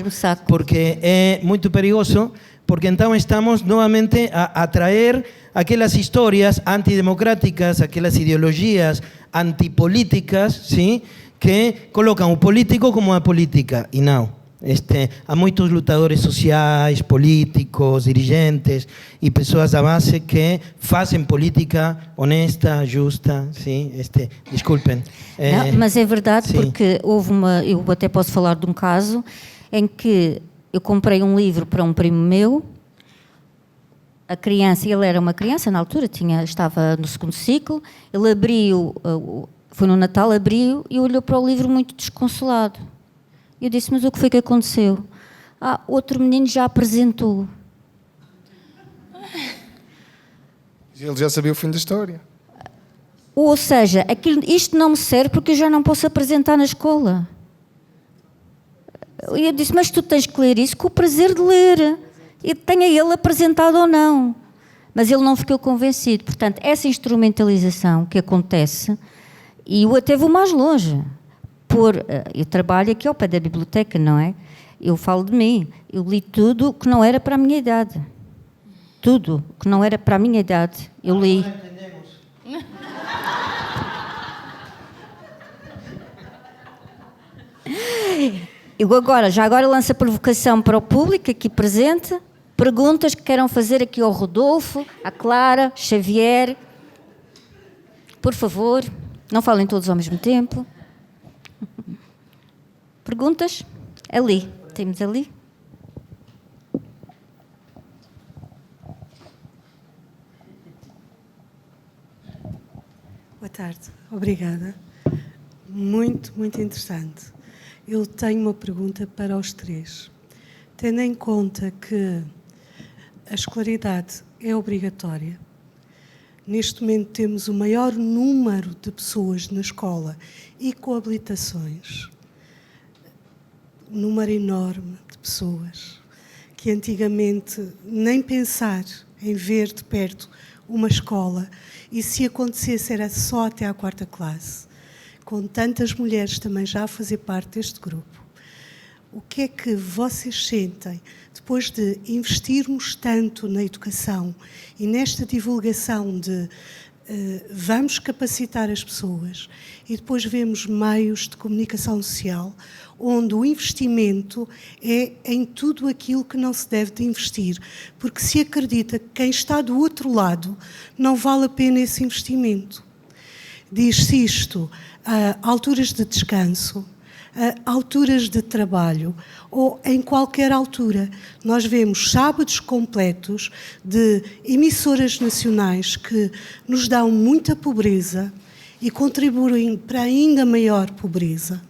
porque é muito perigoso, porque então estamos novamente a atrair aquelas histórias antidemocráticas, aquelas ideologias antipolíticas, ¿sí? Que colocam o político como a política, e não. Há muitos lutadores sociais, políticos, dirigentes e pessoas da base que fazem política honesta, justa, sim, desculpem. Não, mas é verdade, sim. Porque houve eu até posso falar de um caso em que eu comprei um livro para um primo meu, a criança, ele era uma criança na altura, estava no 2º ciclo, ele abriu, foi no Natal, abriu e olhou para o livro muito desconsolado. Eu disse, mas o que foi que aconteceu? Outro menino já apresentou. Ele já sabia o fim da história. Ou seja, isto não me serve porque eu já não posso apresentar na escola. Eu disse, mas tu tens que ler isso com o prazer de ler. E tenha ele apresentado ou não. Mas ele não ficou convencido. Portanto, essa instrumentalização que acontece, e eu até vou mais longe. Eu trabalho aqui ao pé da biblioteca, não é? Eu falo de mim. Eu li tudo que não era para a minha idade. Tudo que não era para a minha idade. Eu li. Eu agora lanço a provocação para o público aqui presente. Perguntas que queiram fazer aqui ao Rodolfo, à Clara, Xavier. Por favor, não falem todos ao mesmo tempo. Perguntas? Ali. Temos ali. Boa tarde. Obrigada. Muito, muito interessante. Eu tenho uma pergunta para os 3. Tendo em conta que a escolaridade é obrigatória. Neste momento temos o maior número de pessoas na escola e coabilitações. Um número enorme de pessoas que antigamente nem pensar em ver de perto uma escola, e se acontecesse era só até à 4ª classe, com tantas mulheres também já a fazer parte deste grupo. O que é que vocês sentem depois de investirmos tanto na educação e nesta divulgação de vamos capacitar as pessoas, e depois vemos meios de comunicação social onde o investimento é em tudo aquilo que não se deve de investir, porque se acredita que quem está do outro lado não vale a pena esse investimento. Diz-se isto a alturas de descanso, a alturas de trabalho ou em qualquer altura. Nós vemos sábados completos de emissoras nacionais que nos dão muita pobreza e contribuem para ainda maior pobreza.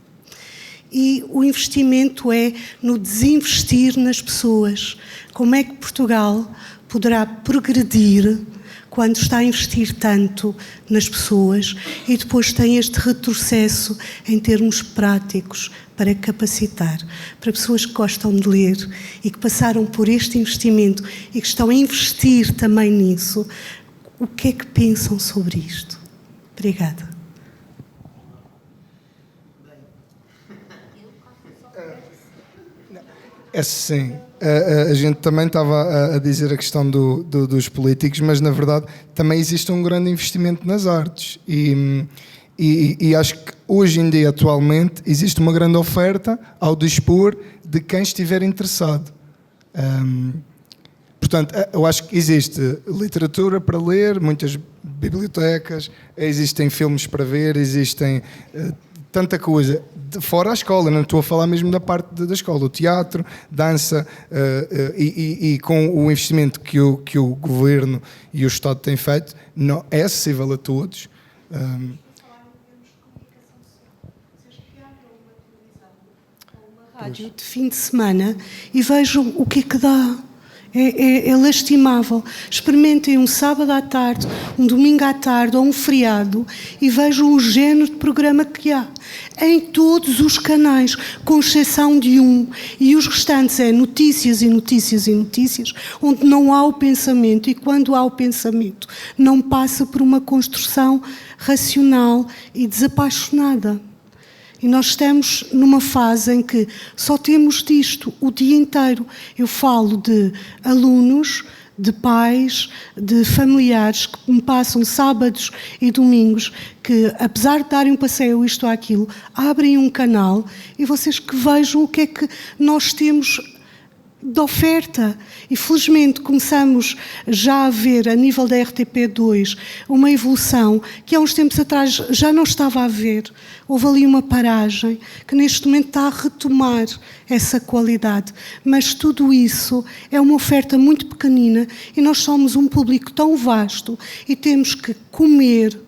E o investimento é no desinvestir nas pessoas. Como é que Portugal poderá progredir quando está a investir tanto nas pessoas e depois tem este retrocesso em termos práticos para capacitar, para pessoas que gostam de ler e que passaram por este investimento e que estão a investir também nisso? O que é que pensam sobre isto? Obrigada. É sim. A gente também estava a dizer a questão dos políticos, mas na verdade também existe um grande investimento nas artes e acho que hoje em dia, atualmente, existe uma grande oferta ao dispor de quem estiver interessado. Portanto, eu acho que existe literatura para ler, muitas bibliotecas, existem filmes para ver, existem tanta coisa. Fora a escola, não estou a falar mesmo da parte da escola, o teatro, dança, e com o investimento que o Governo e o Estado têm feito, não, é acessível a todos. Rádio de fim de semana e vejam o que é que dá. É lastimável. Experimentem um sábado à tarde, um domingo à tarde ou um feriado e vejam o género de programa que há. Em todos os canais, com exceção de um. E os restantes é notícias e notícias e notícias, onde não há o pensamento. E quando há o pensamento, não passa por uma construção racional e desapaixonada. E nós estamos numa fase em que só temos disto o dia inteiro. Eu falo de alunos, de pais, de familiares que me passam sábados e domingos, que apesar de darem um passeio isto ou aquilo, abrem um canal e vocês que vejam o que é que nós temos de oferta. E felizmente começamos já a ver a nível da RTP2 uma evolução que há uns tempos atrás já não estava a ver. Houve ali uma paragem que neste momento está a retomar essa qualidade, mas tudo isso é uma oferta muito pequenina e nós somos um público tão vasto e temos que comer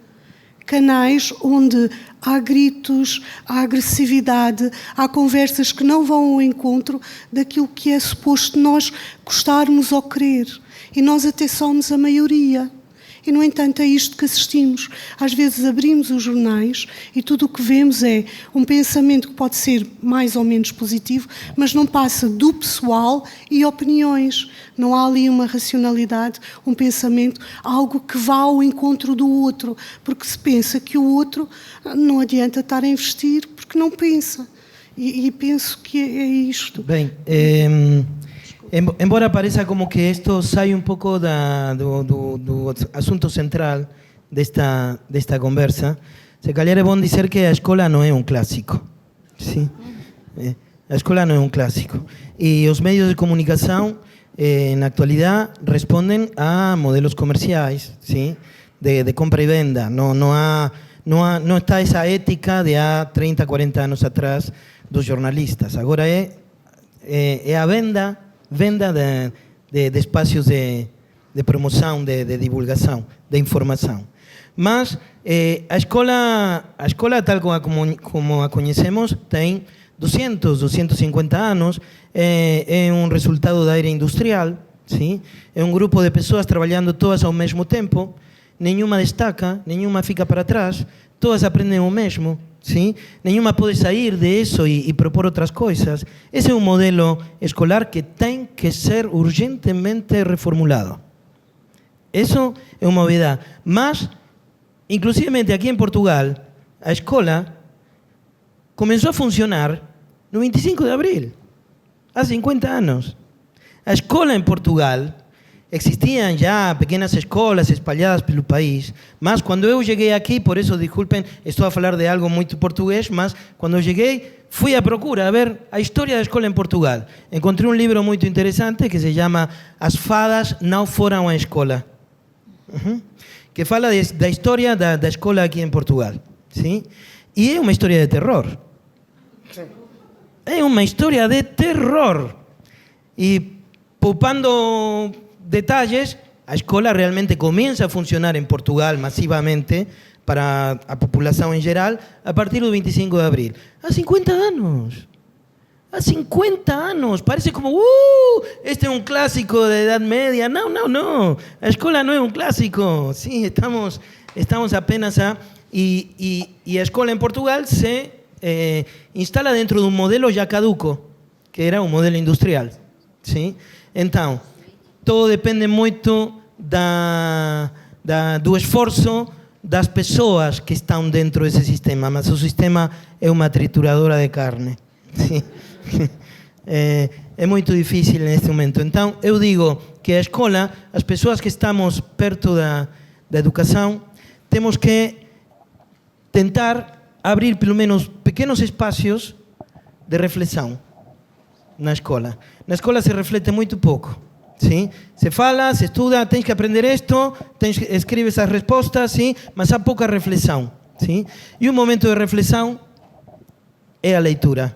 canais onde há gritos, há agressividade, há conversas que não vão ao encontro daquilo que é suposto nós gostarmos ou querer. E nós até somos a maioria. E, no entanto, é isto que assistimos. Às vezes abrimos os jornais e tudo o que vemos é um pensamento que pode ser mais ou menos positivo, mas não passa do pessoal e opiniões. Não há ali uma racionalidade, um pensamento, algo que vá ao encontro do outro, porque se pensa que o outro não adianta estar a investir porque não pensa. E penso que é isto. Bem, embora pareça como que isto sai pouco do assunto central desta conversa, se calhar é bom dizer que a escola não é um clássico. Sim? A escola não é um clássico. E os meios de comunicação, na actualidade, respondem a modelos comerciais, ¿sí? de compra e venda. Não está essa ética de há 30, 40 anos atrás dos jornalistas. Agora é a venda de espaços de promoção, de divulgação, de informação. Mas a escola tal como a conhecemos, tem 200, 250 anos, é um resultado da era industrial, ¿sí? É um grupo de pessoas trabalhando todas ao mesmo tempo, nenhuma destaca, nenhuma fica para trás, todas aprendem o mesmo, ¿sí? Nenhuma pode sair de isso e propor outras coisas. Esse é um modelo escolar que tem que ser urgentemente reformulado. Isso é uma novidade. Mas, inclusivamente aqui em Portugal, a escola começou a funcionar no 25 de abril, há 50 anos. A escola em Portugal, existiam já pequenas escolas espalhadas pelo país, mas quando eu cheguei aqui, por isso, desculpem, estou a falar de algo muito português, mas quando eu cheguei, fui à procura a ver a história da escola em Portugal. Encontrei um livro muito interessante que se chama As Fadas Não Foram à Escola, que fala da história da escola aqui em Portugal. ¿Sí? E é uma história de terror. É uma história de terror. E poupando detalles, a escola realmente comienza a funcionar en Portugal masivamente para a população em geral a partir do 25 de abril. Há 50 anos. Há 50 anos. Parece como, este é um clássico da Idade Média. Não, não, não. A escola não é um clássico. Sim, estamos apenas a... E a escola em Portugal se instala dentro de um modelo já caduco, que era um modelo industrial. Sim? Então, todo depende muito do esforço das pessoas que estão dentro desse sistema, mas o sistema é uma trituradora de carne. Sim. É muito difícil neste momento. Então, eu digo que a escola, as pessoas que estamos perto da educação, temos que tentar abrir pelo menos pequenos espaços de reflexão na escola. Na escola se reflete muito pouco. ¿Sí? Se fala, se estuda, tens que aprender isto, escreves as respostas, ¿sí? Mas há pouca reflexão. ¿Sí? E um momento de reflexão é a leitura.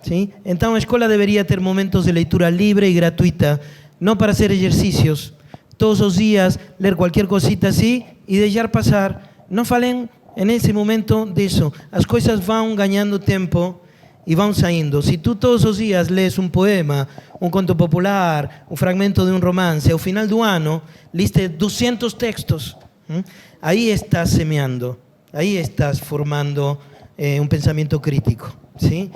¿Sí? Então a escola deveria ter momentos de leitura livre e gratuita, não para hacer exercícios. Todos os dias ler qualquer cosita assim e deixar passar. Não falem nesse momento disso. As coisas vão ganhando tempo e vão saindo. Se tu todos os dias lês um poema, um conto popular, um fragmento de um romance, ao final do ano, liste 200 textos. Aí estás semeando, aí estás formando um pensamento crítico. ¿Sí?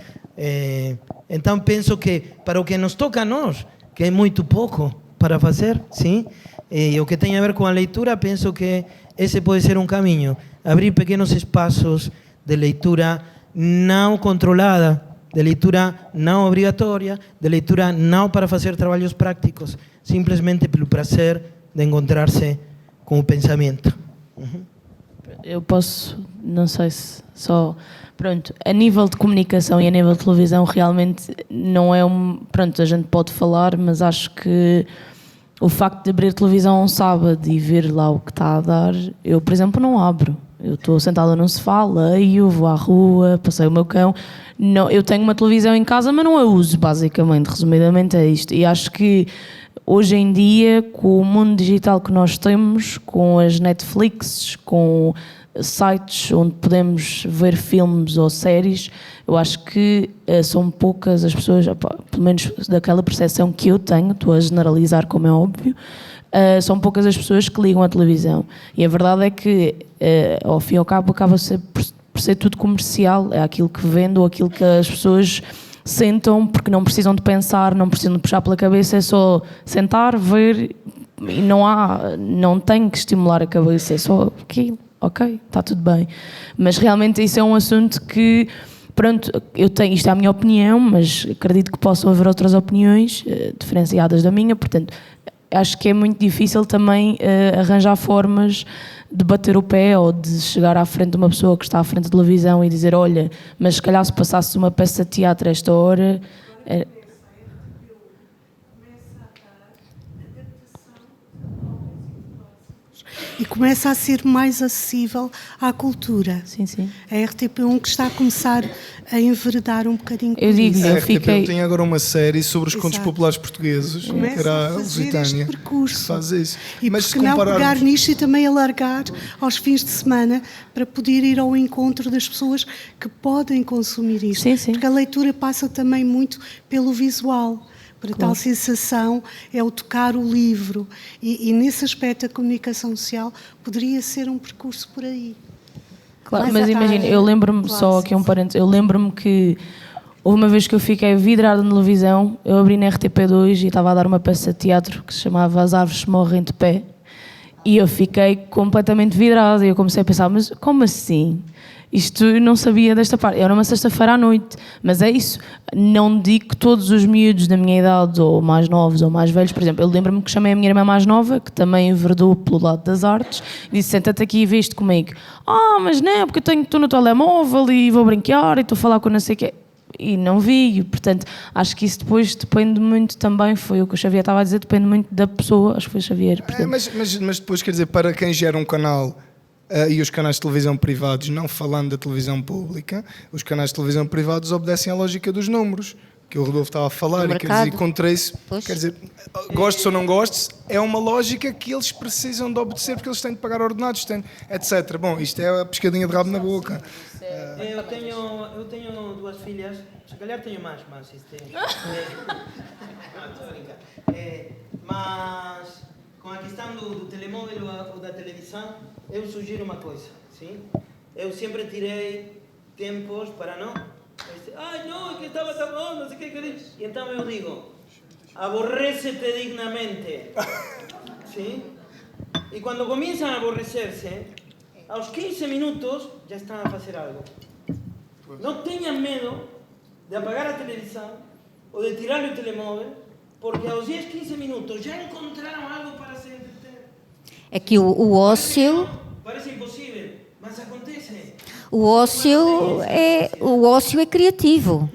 Então penso que para o que nos toca a nós, que é muito pouco para fazer, ¿sí? E o que tem a ver com a leitura, penso que esse pode ser um caminho. Abrir pequenos espaços de leitura não controlada, de leitura não obrigatória, de leitura não para fazer trabalhos práticos, simplesmente pelo prazer de encontrar-se com o pensamento. Eu posso, não sei se só... Pronto, a nível de comunicação e a nível de televisão realmente não é Pronto, a gente pode falar, mas acho que o facto de abrir televisão um sábado e ver lá o que está a dar, eu, por exemplo, não abro. Eu estou sentada num sofá, leio, vou à rua, passei o meu cão. Não, eu tenho uma televisão em casa, mas não a uso, basicamente. Resumidamente é isto. E acho que hoje em dia, com o mundo digital que nós temos, com as Netflix, com sites onde podemos ver filmes ou séries, eu acho que são poucas as pessoas, pelo menos daquela percepção que eu tenho, estou a generalizar como é óbvio, são poucas as pessoas que ligam a televisão. E a verdade é que, ao fim e ao cabo, acaba por ser tudo comercial, é aquilo que vende ou aquilo que as pessoas sentam, porque não precisam de pensar, não precisam de puxar pela cabeça, é só sentar, ver, e não tem que estimular a cabeça, é só aquilo. Ok, está tudo bem. Mas realmente isso é um assunto que, pronto, isto é a minha opinião, mas acredito que possam haver outras opiniões diferenciadas da minha, portanto, acho que é muito difícil também arranjar formas de bater o pé ou de chegar à frente de uma pessoa que está à frente da televisão e dizer, olha, mas se calhar se passasse uma peça de teatro a esta hora... E começa a ser mais acessível à cultura. Sim, sim. A RTP1 que está a começar a enveredar um bocadinho com eu digo, isso. A eu RTP1 fiquei... tem agora uma série sobre os contos Exato. populares portugueses, que Começa era a a fazer Lusitânia, este percurso. que faz isso. E mas porque se não pegar compararmos... nisto e também alargar aos fins de semana para poder ir ao encontro das pessoas que podem consumir isto. Sim, sim. Porque a leitura passa também muito pelo visual. Para tal sensação é o tocar o livro. E nesse aspecto a comunicação social poderia ser um percurso por aí. Claro, mas imagina, eu lembro-me, só aqui um parênteses, eu lembro-me que houve uma vez que eu fiquei vidrada na televisão, eu abri na RTP2 e estava a dar uma peça de teatro que se chamava As Árvores Morrem de Pé, e eu fiquei completamente vidrada e eu comecei a pensar, mas como assim? Isto eu não sabia desta parte. Era uma sexta-feira à noite, mas é isso. Não digo que todos os miúdos da minha idade, ou mais novos ou mais velhos, por exemplo, eu lembro-me que chamei a minha irmã mais nova, que também enverdou pelo lado das artes, e disse, senta-te aqui e vê isto comigo. Mas não, porque estou no telemóvel e vou brincar e estou a falar com não sei o quê. E não vi, portanto, acho que isso depois depende muito também, foi o que o Xavier estava a dizer, depende muito da pessoa, acho que foi o Xavier. Mas depois, quer dizer, para quem gera um canal... e os canais de televisão privados, não falando da televisão pública, os canais de televisão privados obedecem à lógica dos números, que o Rodolfo estava a falar, e quer dizer, com trace, quer dizer, gostes ou não gostes, é uma lógica que eles precisam de obedecer porque eles têm de pagar ordenados, etc. Bom, isto é a pescadinha de rabo na boca. Eu tenho duas filhas, se calhar tenho mais, mas estou a brincar. Mas com a questão do telemóvel ou da televisão, eu sugiro uma coisa, sim? Eu sempre tirei tempos para não... não, é que estava tão bom, não sei o que... E então eu digo, aborrece-te dignamente, sim? E quando comienzan a aborrecer-se, aos 15 minutos já estão a fazer algo. Não tenham medo de apagar a televisão ou de tirar o telemóvel, porque aos 10, 15 minutos já encontraram algo para se entreter. É que o ócio... Parece impossível, mas acontece. O ócio é criativo.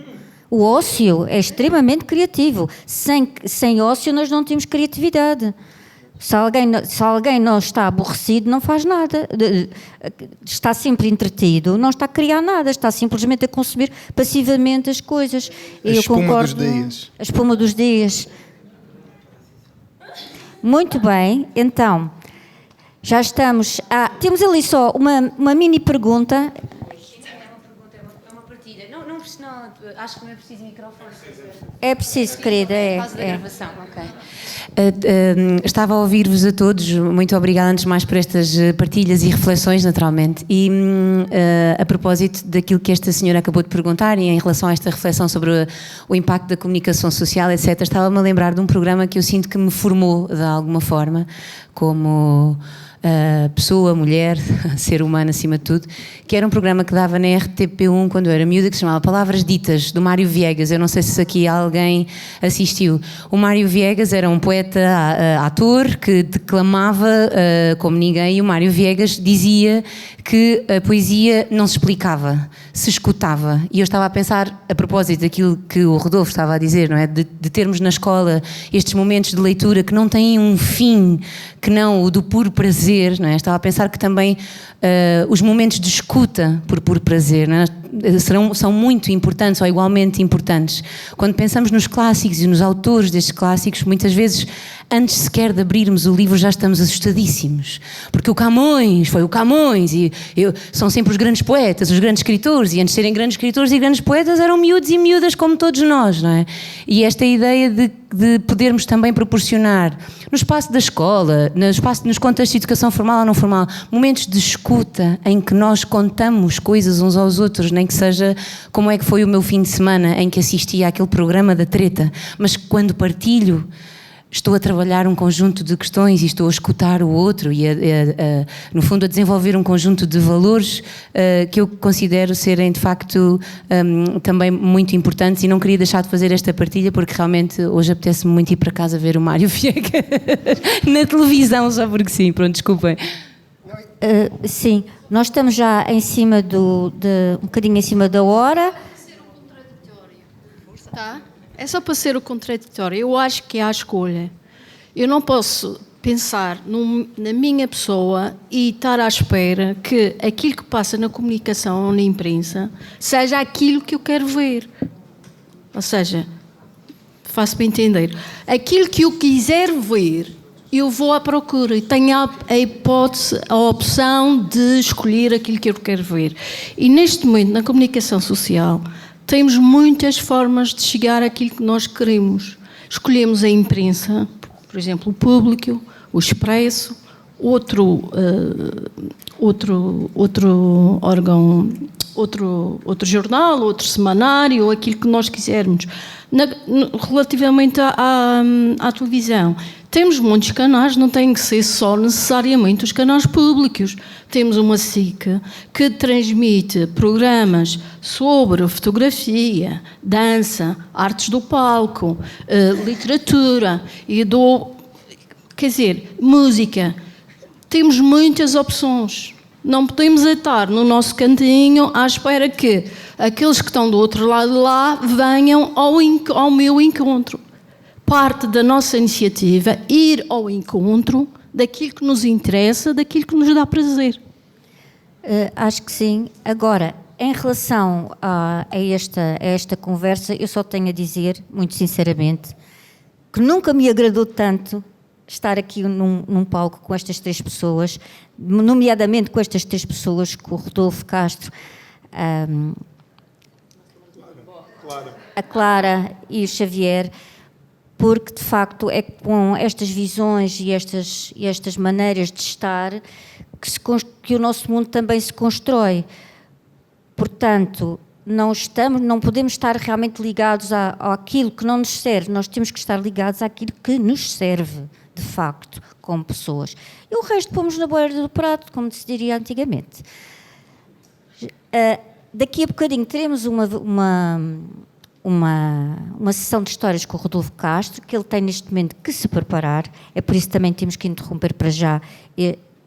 O ócio é extremamente criativo. Sem ócio nós não temos criatividade. Se alguém não está aborrecido, não faz nada. Está sempre entretido, não está a criar nada, está simplesmente a consumir passivamente as coisas. A espuma dos dias. A espuma dos dias. Muito bem, então, já estamos... temos ali só uma mini pergunta. É uma partilha. Não, acho que não é preciso microfone. É preciso, querida, Por causa da gravação, ok. Estava a ouvir-vos a todos, muito obrigada antes de mais por estas partilhas e reflexões, naturalmente. E a propósito daquilo que esta senhora acabou de perguntar e em relação a esta reflexão sobre o impacto da comunicação social, etc., estava-me a lembrar de um programa que eu sinto que me formou de alguma forma, como... pessoa, mulher, ser humano acima de tudo, que era um programa que dava na RTP1 quando eu era miúda, que se chamava Palavras Ditas, do Mário Viegas. Eu não sei se aqui alguém assistiu. O Mário Viegas era um poeta, ator, que declamava como ninguém, e o Mário Viegas dizia que a poesia não se explicava, se escutava. E eu estava a pensar, a propósito daquilo que o Rodolfo estava a dizer, não é? De termos na escola estes momentos de leitura que não têm um fim, que não o do puro prazer, não é? Estava a pensar que também os momentos de escuta por puro prazer, não é? São muito importantes ou igualmente importantes. Quando pensamos nos clássicos e nos autores destes clássicos, muitas vezes, antes sequer de abrirmos o livro, já estamos assustadíssimos. Porque o Camões foi o Camões, e são sempre os grandes poetas, os grandes escritores, e antes de serem grandes escritores e grandes poetas, eram miúdos e miúdas como todos nós, não é? E esta ideia de podermos também proporcionar, no espaço da escola, nos contextos de educação formal ou não formal, momentos de escuta em que nós contamos coisas uns aos outros, nem que seja como é que foi o meu fim de semana em que assisti àquele programa da treta, mas quando partilho, estou a trabalhar um conjunto de questões e estou a escutar o outro e, no fundo, a desenvolver um conjunto de valores que eu considero serem, de facto, também muito importantes, e não queria deixar de fazer esta partilha porque realmente hoje apetece-me muito ir para casa ver o Mário Viegas na televisão, só porque sim. Pronto, desculpem. Sim, nós estamos já em cima um bocadinho em cima da hora. Tá? É só para ser o contraditório. Eu acho que há escolha. Eu não posso pensar na minha pessoa e estar à espera que aquilo que passa na comunicação ou na imprensa seja aquilo que eu quero ver. Ou seja, faço-me entender. Aquilo que eu quiser ver, eu vou à procura e tenho a hipótese, a opção de escolher aquilo que eu quero ver. E neste momento, na comunicação social, temos muitas formas de chegar àquilo que nós queremos. Escolhemos a imprensa, por exemplo, o Público, o Expresso, outro órgão, outro jornal, outro semanário, aquilo que nós quisermos. Relativamente à televisão, temos muitos canais, não tem que ser só necessariamente os canais públicos. Temos uma SIC que transmite programas sobre fotografia, dança, artes do palco, literatura quer dizer, música. Temos muitas opções. Não podemos estar no nosso cantinho à espera que aqueles que estão do outro lado de lá venham ao meu encontro. Parte da nossa iniciativa é ir ao encontro daquilo que nos interessa, daquilo que nos dá prazer. Acho que sim. Agora, em relação a esta conversa, eu só tenho a dizer, muito sinceramente, que nunca me agradou tanto estar aqui num palco com estas 3 pessoas, nomeadamente com estas 3 pessoas, com o Rodolfo Castro, a Clara e o Xavier, porque de facto é com estas visões e estas maneiras de estar que o nosso mundo também se constrói. Portanto, não podemos estar realmente ligados àquilo que não nos serve, nós temos que estar ligados àquilo que nos serve, de facto, como pessoas. E o resto pomos na beira do prato, como se diria antigamente. Daqui a bocadinho teremos uma sessão de histórias com o Rodolfo Castro, que ele tem neste momento que se preparar, é por isso que também temos que interromper para já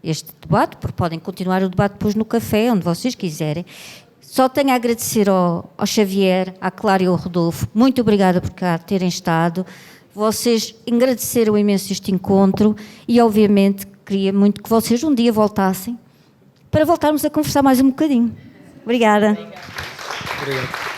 este debate, porque podem continuar o debate depois no café, onde vocês quiserem. Só tenho a agradecer ao Xavier, à Clara e ao Rodolfo. Muito obrigada por cá terem estado. Vocês agradeceram imenso este encontro e, obviamente, queria muito que vocês um dia voltassem para voltarmos a conversar mais um bocadinho. Obrigada. Obrigado.